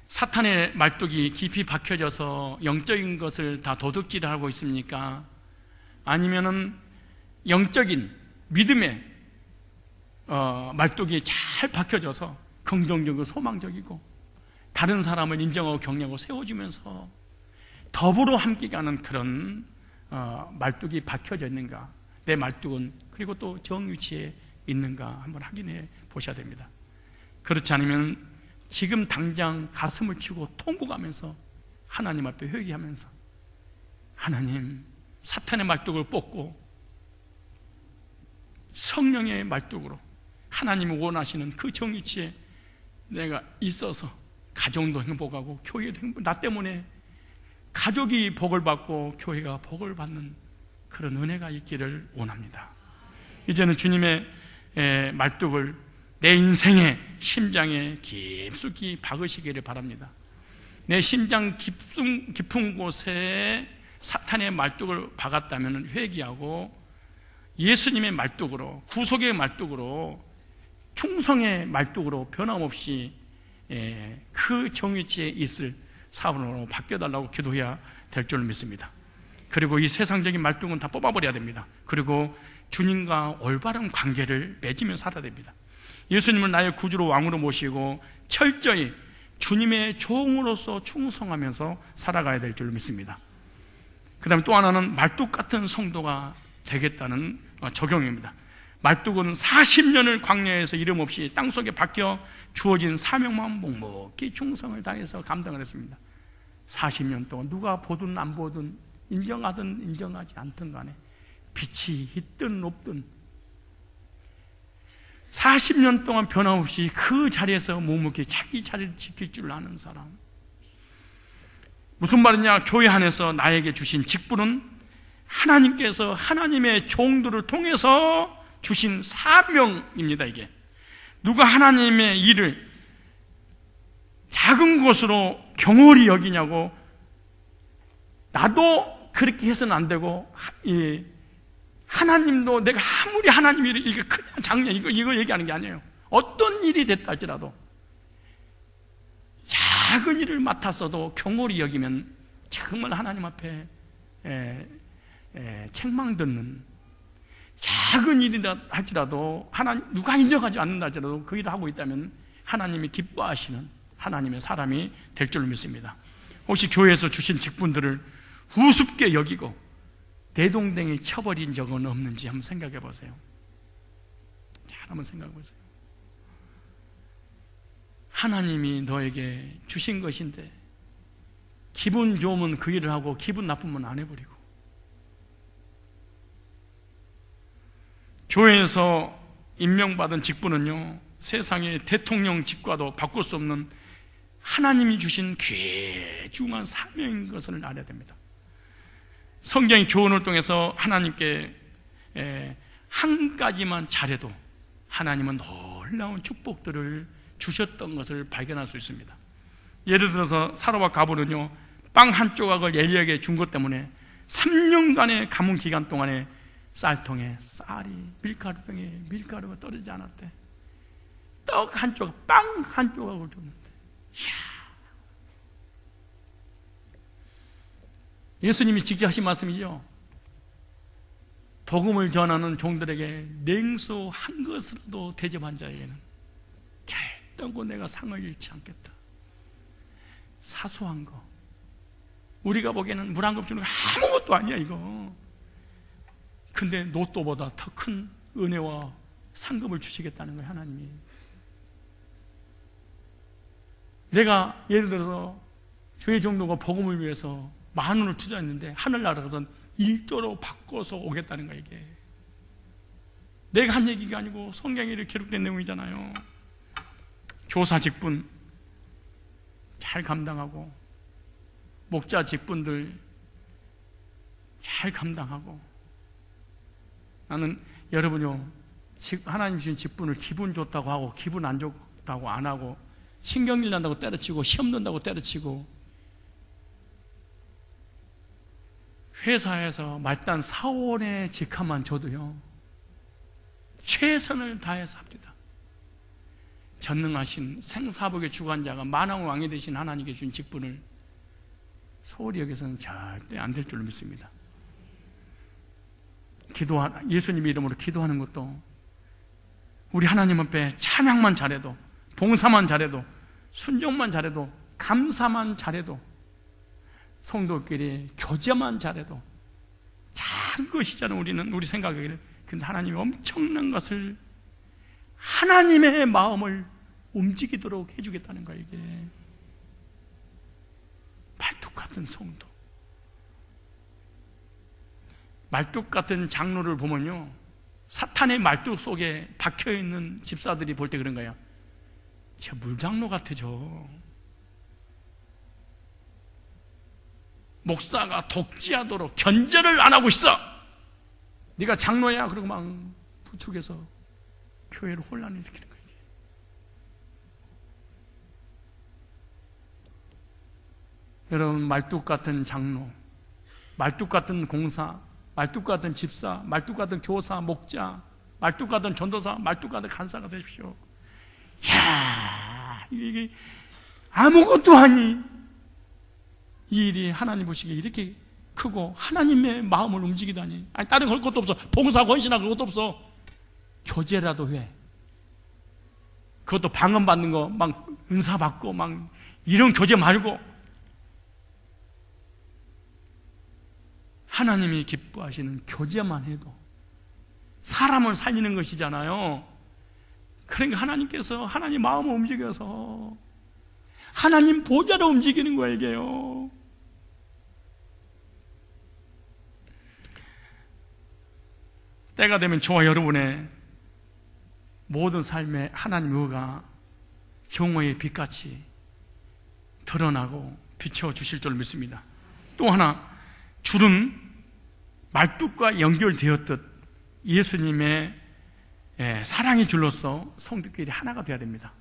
사탄의 말뚝이 깊이 박혀져서 영적인 것을 다 도둑질하고 있습니까? 아니면은 영적인 믿음의 말뚝이 잘 박혀져서 긍정적이고 소망적이고 다른 사람을 인정하고 격려하고 세워주면서 더불어 함께 가는 그런 말뚝이 박혀져 있는가, 내 말뚝은 그리고 또 정위치에 있는가 한번 확인해 보셔야 됩니다. 그렇지 않으면 지금 당장 가슴을 치고 통곡하면서 하나님 앞에 회개하면서, 하나님, 사탄의 말뚝을 뽑고 성령의 말뚝으로 하나님이 원하시는 그 정위치에 내가 있어서 가정도 행복하고 교회도 행복, 나 때문에 가족이 복을 받고 교회가 복을 받는 그런 은혜가 있기를 원합니다. 이제는 주님의 말뚝을 내 인생의 심장에 깊숙이 박으시기를 바랍니다. 내 심장 깊은 곳에 사탄의 말뚝을 박았다면 회개하고 예수님의 말뚝으로, 구속의 말뚝으로, 충성의 말뚝으로 변함없이 그 정위치에 있을 사람으로 바뀌어달라고 기도해야 될 줄 믿습니다. 그리고 이 세상적인 말뚝은 다 뽑아버려야 됩니다. 그리고 주님과 올바른 관계를 맺으며 살아야 됩니다. 예수님을 나의 구주로 왕으로 모시고 철저히 주님의 종으로서 충성하면서 살아가야 될 줄 믿습니다. 그 다음에 또 하나는 말뚝 같은 성도가 되겠다는 적용입니다. 말뚝은 40년을 광야에서 이름 없이 땅속에 박혀 주어진 사명만 묵묵히 충성을 다해서 감당을 했습니다. 40년 동안 누가 보든 안 보든, 인정하든 인정하지 않든 간에 빛이 있든 없든 40년 동안 변함없이 그 자리에서 묵묵히 자기 자리를 지킬 줄 아는 사람. 무슨 말이냐? 교회 안에서 나에게 주신 직분은 하나님께서 하나님의 종들을 통해서 주신 사명입니다. 이게 누가 하나님의 일을 작은 것으로 경홀히 여기냐고, 나도 그렇게 해서는 안 되고, 하나님도 내가 아무리 하나님 일을, 이게 그냥 작냐, 이거 얘기하는 게 아니에요. 어떤 일이 됐다 할지라도 작은 일을 맡았어도 경홀히 여기면 정말 하나님 앞에 책망 듣는 작은 일이라 할지라도 하나님 누가 인정하지 않는다 할지라도 그 일을 하고 있다면 하나님이 기뻐하시는 하나님의 사람이 될 줄로 믿습니다. 혹시 교회에서 주신 직분들을 우습게 여기고 내동댕이 쳐버린 적은 없는지 한번 생각해 보세요. 한번 생각해 보세요. 하나님이 너에게 주신 것인데 기분 좋으면 그 일을 하고 기분 나쁘면 안 해버리고, 교회에서 임명받은 직분은요, 세상의 대통령직과도 바꿀 수 없는 하나님이 주신 귀중한 사명인 것을 알아야 됩니다. 성경의 교훈을 통해서 하나님께 한 가지만 잘해도 하나님은 놀라운 축복들을 주셨던 것을 발견할 수 있습니다. 예를 들어서 사라와 가불은요, 빵 한 조각을 엘리야에게 준 것 때문에 3년간의 가문 기간 동안에 쌀통에 쌀이, 밀가루통에 밀가루가 떨어지지 않았대. 떡 한 조각, 빵 한 조각을 줬는데, 이야. 예수님이 직접 하신 말씀이죠. 복음을 전하는 종들에게 냉수 한 것으로도 대접한 자에게는 결단코 내가 상을 잃지 않겠다. 사소한 거, 우리가 보기에는 물 한 컵 주는 거 아무것도 아니야 이거. 근데 로또보다 더 큰 은혜와 상급을 주시겠다는 거예요, 하나님이. 내가 예를 들어서 주의 종도가 복음을 위해서 10,000원을 투자했는데 하늘나라 가서 1조로 바꿔서 오겠다는 거예요. 이게 내가 한 얘기가 아니고 성경에 이렇게 기록된 내용이잖아요. 교사 직분 잘 감당하고, 목자 직분들 잘 감당하고, 나는 여러분요, 하나님 주신 직분을 기분 좋다고 하고 기분 안 좋다고 안 하고, 신경질 난다고 때려치고 시험 든다고 때려치고, 회사에서 말단 사원의 직함만 줘도요 최선을 다해서 합니다. 전능하신 생사복의 주관자가 만왕의 왕이 되신 하나님께 준 직분을 소홀히 여기서는 절대 안 될 줄로 믿습니다. 예수님의 이름으로 기도하는 것도 우리 하나님 앞에 찬양만 잘해도, 봉사만 잘해도, 순종만 잘해도, 감사만 잘해도, 성도끼리 교제만 잘해도 작은 것이잖아요. 우리 생각하기를. 근데 하나님이 엄청난 것을, 하나님의 마음을 움직이도록 해주겠다는 거예요. 이게 말뚝 같은 성도, 말뚝 같은 장로를 보면요, 사탄의 말뚝 속에 박혀있는 집사들이 볼 때 그런 거예요. 저 물장로 같아. 저 목사가 독지하도록 견제를 안 하고 있어. 네가 장로야. 그러고 막 부축해서 교회를 혼란을 일으키는 거예요. 여러분, 말뚝 같은 장로, 말뚝 같은 공사, 말뚝 같은 집사, 말뚝 같은 교사, 목자, 말뚝 같은 전도사, 말뚝 같은 간사가 되십시오. 이야, 이게 아무것도 아니. 이 일이 하나님 보시기에 이렇게 크고 하나님의 마음을 움직이다니. 아니, 다른 걸 것도 없어. 봉사 권신하고 그것도 없어. 교제라도 해. 그것도 방언 받는 거 막 은사 받고 막 이런 교제 말고, 하나님이 기뻐하시는 교제만 해도 사람을 살리는 것이잖아요. 그러니까 하나님께서 하나님 마음을 움직여서 하나님 보좌로 움직이는 거예요, 이게요. 때가 되면 저와 여러분의 모든 삶에 하나님 의가 정오의 빛같이 드러나고 비춰주실 줄 믿습니다. 또 하나, 줄은 말뚝과 연결되었듯 예수님의 사랑의 줄로서 성도끼리 하나가 되어야 됩니다.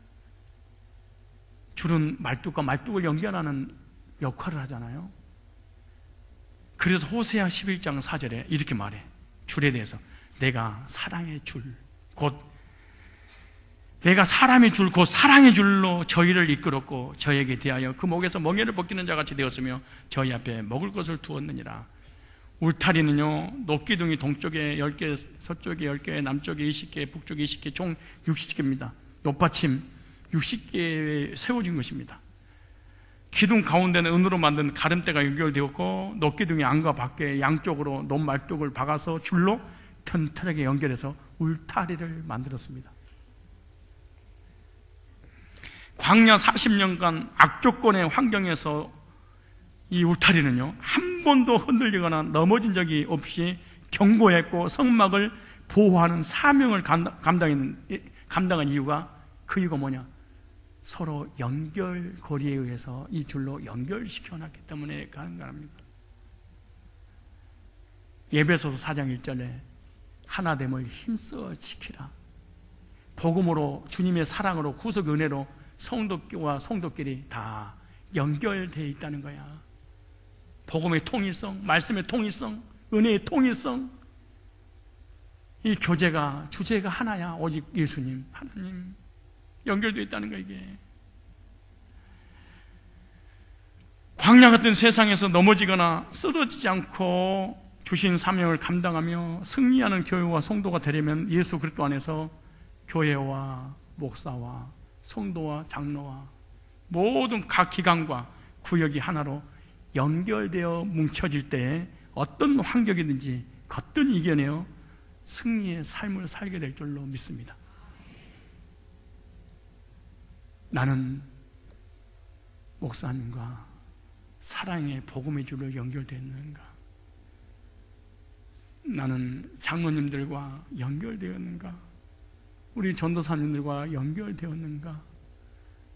줄은 말뚝과 말뚝을 연결하는 역할을 하잖아요. 그래서 호세아 11장 4절에 이렇게 말해. 줄에 대해서 내가 사랑의 줄, 곧 내가 사람의 줄, 곧 사랑의 줄로 저희를 이끌었고 저에게 대하여 그 목에서 멍에를 벗기는 자같이 되었으며 저희 앞에 먹을 것을 두었느니라. 울타리는요, 녹기둥이 동쪽에 10개, 서쪽에 10개, 남쪽에 20개, 북쪽에 20개, 총 60개입니다. 높받침 60개에 세워진 것입니다. 기둥 가운데는 은으로 만든 가름대가 연결되었고, 녹기둥이 안과 밖에 양쪽으로 논말뚝을 박아서 줄로 튼튼하게 연결해서 울타리를 만들었습니다. 광야 40년간 악조건의 환경에서 이 울타리는요, 한 번도 흔들리거나 넘어진 적이 없이 견고했고, 성막을 보호하는 사명을 감당한 이유가, 그 이유가 뭐냐? 서로 연결고리에 의해서 이 줄로 연결시켜놨기 때문에 가능합니다. 에베소서 4장 1절에 하나됨을 힘써 지키라. 복음으로, 주님의 사랑으로, 구속 은혜로 성도와 성도끼리 다 연결되어 있다는 거야. 복음의 통일성, 말씀의 통일성, 은혜의 통일성, 이 교제가, 주제가 하나야. 오직 예수님, 하나님 연결되어 있다는 거야. 이게 광야 같은 세상에서 넘어지거나 쓰러지지 않고 주신 사명을 감당하며 승리하는 교회와 성도가 되려면 예수 그리스도 안에서 교회와 목사와 성도와 장로와 모든 각 기관과 구역이 하나로 연결되어 뭉쳐질 때에 어떤 환경이든지 거뜬히 이겨내어 승리의 삶을 살게 될 줄로 믿습니다. 나는 목사님과 사랑의 복음의 줄로 연결되어 있는가? 나는 장로님들과 연결되었는가? 우리 전도사님들과 연결되었는가?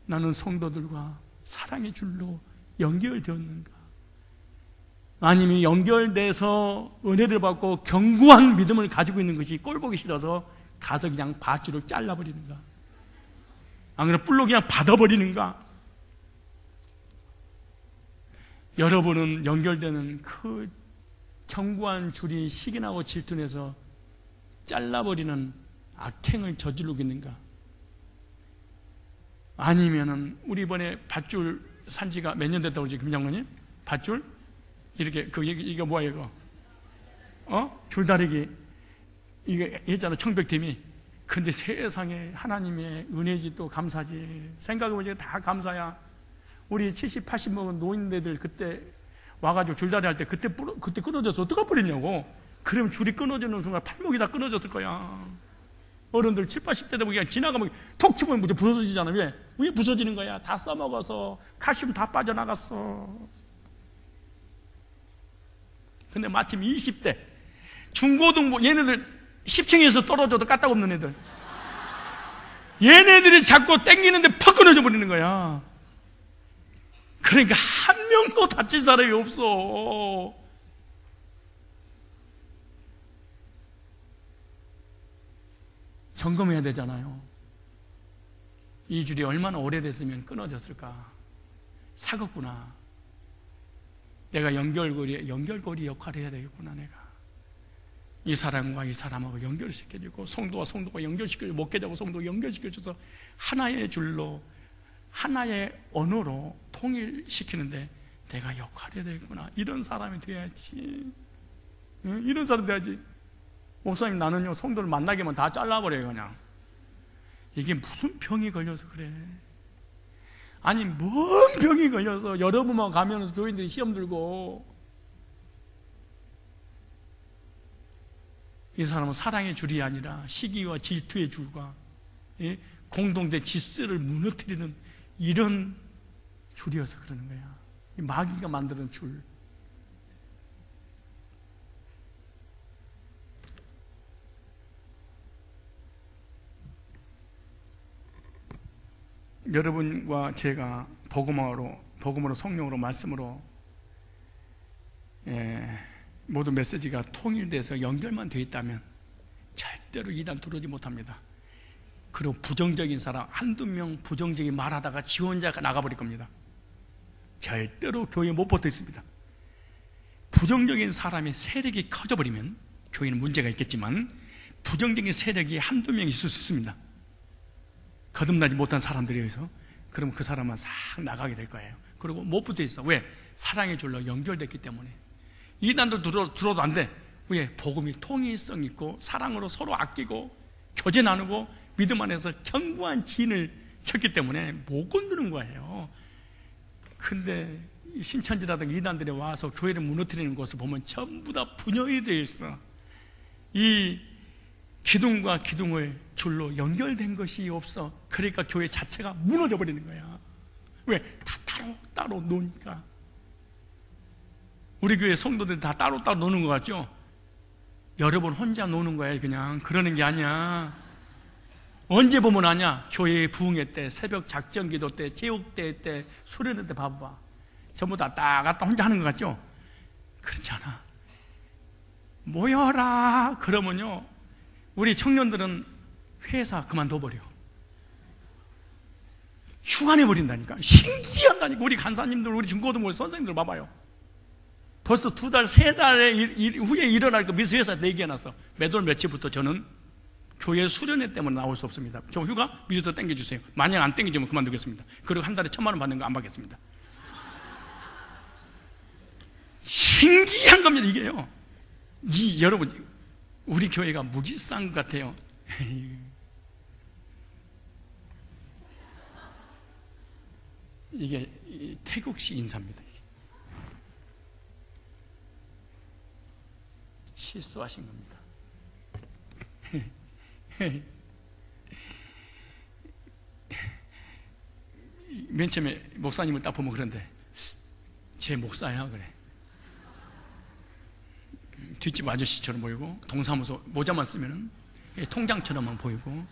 나는 성도들과 사랑의 줄로 연결되었는가? 아니면 연결돼서 은혜를 받고 견고한 믿음을 가지고 있는 것이 꼴보기 싫어서 가서 그냥 밧줄을 잘라버리는가? 안 그래 뿔로 그냥 받아버리는가? 여러분은 연결되는 그 견고한 줄이 시기나고 질투내서 잘라버리는 악행을 저지르고 있는가? 아니면은 우리 이번에 밧줄 산지가 몇 년 됐다고 그러지, 김 장로님? 밧줄? 이렇게 이거 뭐야 이거? 줄다리기 이거 했잖아, 청백팀이. 근데 세상에 하나님의 은혜지 또 감사지. 생각해보니까 다 감사야. 우리 70, 80 먹은 노인네들 그때 와가지고 줄다리 할 때 그때 끊어져서 어떡할 뻔했냐고. 그러면 줄이 끊어지는 순간 팔목이 다 끊어졌을 거야. 어른들 70, 80대 되면 그냥 지나가면 톡 치면 무조건 부서지잖아. 왜 부서지는 거야? 다 써먹어서 칼슘 다 빠져나갔어. 근데 마침 20대 중고등부 얘네들 10층에서 떨어져도 까딱없는 애들, 얘네들이 자꾸 땡기는데 퍽 끊어져 버리는 거야. 그러니까 한 명도 다칠 사람이 없어. 점검해야 되잖아요. 이 줄이 얼마나 오래됐으면 끊어졌을까? 사겠구나. 내가 연결고리 역할을 해야 되겠구나. 내가 이 사람과 이 사람하고 연결시켜주고, 성도와 성도가 연결시켜주고, 목회자와 성도가 연결시켜줘서 하나의 줄로, 하나의 언어로 통일시키는데 내가 역할을 해야 되겠구나. 이런 사람이 돼야지. 이런 사람이 돼야지. 목사님, 나는요 성도를 만나기만 다 잘라버려요. 그냥 이게 무슨 병이 걸려서 그래? 아니 뭔 병이 걸려서 여러분만 가면서 교인들이 시험 들고. 이 사람은 사랑의 줄이 아니라 시기와 질투의 줄과 공동체 질서를 무너뜨리는 이런 줄이어서 그러는 거야. 마귀가 만드는 줄. 여러분과 제가 복음으로 성령으로 말씀으로 모든 메시지가 통일돼서 연결만 되어 있다면 절대로 이단 들어오지 못합니다. 그리고 부정적인 사람 한두 명 부정적인 말하다가 지 혼자 나가버릴 겁니다. 절대로 교회에 못 붙어 있습니다. 부정적인 사람의 세력이 커져버리면 교회는 문제가 있겠지만 부정적인 세력이 한두 명 있을 수 있습니다. 거듭나지 못한 사람들에 의해서. 그러면 그 사람은 싹 나가게 될 거예요. 그리고 못 붙어 있어. 왜? 사랑의 줄로 연결됐기 때문에. 이단들 들어도 안 돼. 왜? 복음이 통일성 있고 사랑으로 서로 아끼고 교제 나누고 믿음 안에서 견고한 진을 쳤기 때문에 못 건드는 거예요. 근데 신천지라든가 이단들이 와서 교회를 무너뜨리는 것을 보면 전부 다 분열이 되어 있어. 이 기둥과 기둥의 줄로 연결된 것이 없어. 그러니까 교회 자체가 무너져 버리는 거야. 왜? 다 따로 노니까. 우리 교회 성도들이 다 따로 노는 것 같죠? 여러분 혼자 노는 거예요. 그냥 그러는 게 아니야. 언제 보면 아냐? 교회의 부흥회 때, 새벽 작전기도 때, 제옥대 때, 수련회 때 봐봐. 전부 다 갔다 혼자 하는 것 같죠? 그렇지 않아. 모여라 그러면요, 우리 청년들은 회사 그만둬버려. 휴가 내버린다니까. 신기하다니까. 우리 간사님들, 우리 중고등부 선생님들 봐봐요. 벌써 2달, 3달 후에 일어날 거 미스 회사 내기해놨어. 매달 며칠부터 저는 교회 수련회 때문에 나올 수 없습니다. 저 휴가 미리서 땡겨주세요. 만약 안 땡기면 그만두겠습니다. 그리고 한 달에 1,000만 원 받는 거 안 받겠습니다. 신기한 겁니다, 이게요. 여러분, 우리 교회가 무지싼 것 같아요. 이게 태국식 인사입니다. 실수하신 겁니다. 맨 처음에 목사님을 딱 보면 그런데 제 목사야 그래. 뒷집 아저씨처럼 보이고, 동사무소 모자만 쓰면은 통장처럼만 보이고,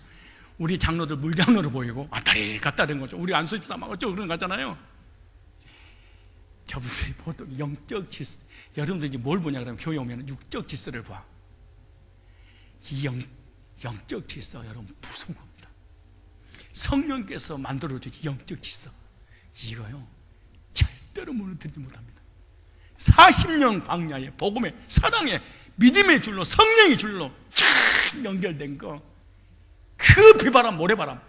우리 장로들 물장로로 보이고, 왔다리 갔다 된 거죠. 우리 안수집사 막 어쩌고 그런 거 같잖아요. 저분들이 보통 영적 질서, 여러분들이 뭘 보냐 그러면 교회 오면 육적 질서를 봐. 이 영적 질서 여러분 무서운 겁니다. 성령께서 만들어주신 영적 질서, 이거요 절대로 무너뜨리지 못합니다. 40년 광야에 복음의 사랑의 믿음의 줄로, 성령의 줄로 쫙 연결된 거, 그 비바람 모래바람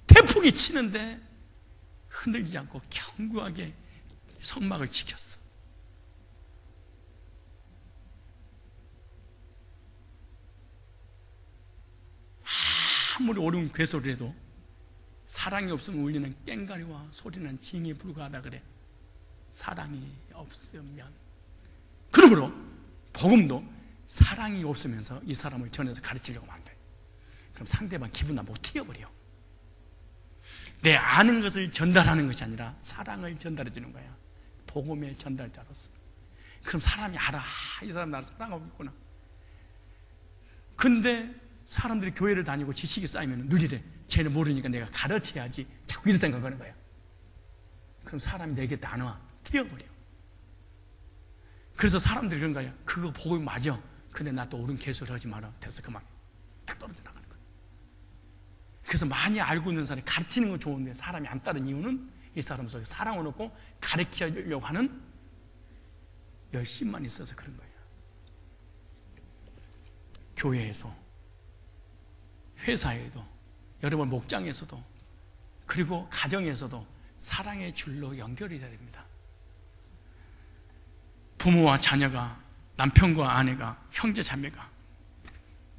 태풍이 치는데 흔들리지 않고 견고하게 성막을 지켰어. 아무리 옳은 괴소를 해도 사랑이 없으면 울리는 깽가리와 소리는 징에 불과하다 그래. 사랑이 없으면. 그러므로 복음도 사랑이 없으면서 이 사람을 전해서 가르치려고 하면 안 돼. 그럼 상대방 기분 나쁘고 튀어버려. 내 아는 것을 전달하는 것이 아니라 사랑을 전달해 주는 거야. 복음의 전달자로서. 그럼 사람이 알아. 이 사람 나를 사랑하고 있구나. 근데 사람들이 교회를 다니고 지식이 쌓이면 느리래. 쟤는 모르니까 내가 가르쳐야지. 자꾸 이런 생각하는 거야. 그럼 사람이 내 곁에 안 와. 튀어버려. 그래서 사람들이 그런 거야. 그거 복음이 맞아. 근데 나 또 옳은 개소리 하지 마라. 됐어, 그만. 딱 떨어져 나가는 거야. 그래서 많이 알고 있는 사람이 가르치는 건 좋은데 사람이 안 따른 이유는 이 사람 속에 사랑을 얻고 가르치려고 하는 열심만 있어서 그런 거예요. 교회에서, 회사에도, 여러분 목장에서도, 그리고 가정에서도 사랑의 줄로 연결이 돼야 됩니다. 부모와 자녀가, 남편과 아내가, 형제 자매가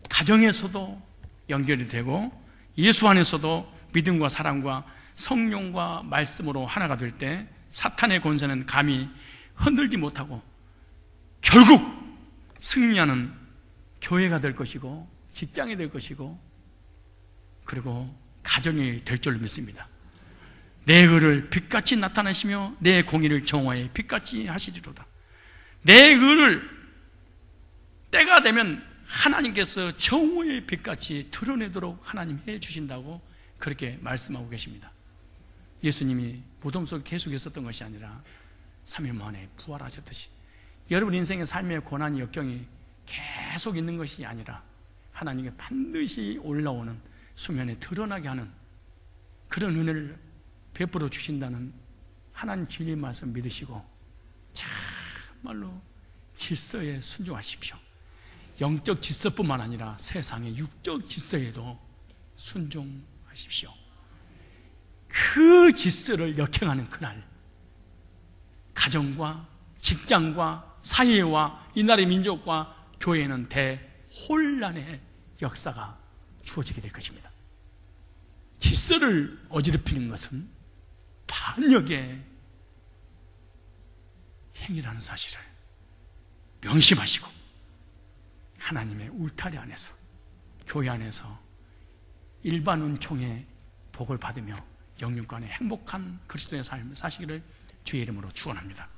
가정에서도 연결이 되고, 예수 안에서도 믿음과 사랑과 성령과 말씀으로 하나가 될 때 사탄의 권세는 감히 흔들지 못하고 결국 승리하는 교회가 될 것이고, 직장이 될 것이고, 그리고 가정이 될 줄로 믿습니다. 내 의를 빛같이 나타내시며 내 공의를 정오에 빛같이 하시리로다. 내 의를 때가 되면 하나님께서 정오의 빛같이 드러내도록 하나님 해주신다고 그렇게 말씀하고 계십니다. 예수님이 무덤 속에 계속 있었던 것이 아니라 3일 만에 부활하셨듯이 여러분 인생의 삶의 고난이 역경이 계속 있는 것이 아니라 하나님께 반드시 올라오는 수면에 드러나게 하는 그런 은혜를 베풀어 주신다는 하나님 진리 말씀 믿으시고 정말로 질서에 순종하십시오. 영적 질서뿐만 아니라 세상의 육적 질서에도 순종하십시오. 그 질서를 역행하는 그날 가정과 직장과 사회와 이 나라의 민족과 교회는 대혼란의 역사가 주어지게 될 것입니다. 질서를 어지럽히는 것은 반역의 행위라는 사실을 명심하시고 하나님의 울타리 안에서, 교회 안에서 일반 은총의 복을 받으며 영육간의 행복한 그리스도의 삶을 사시기를 주의 이름으로 축원합니다.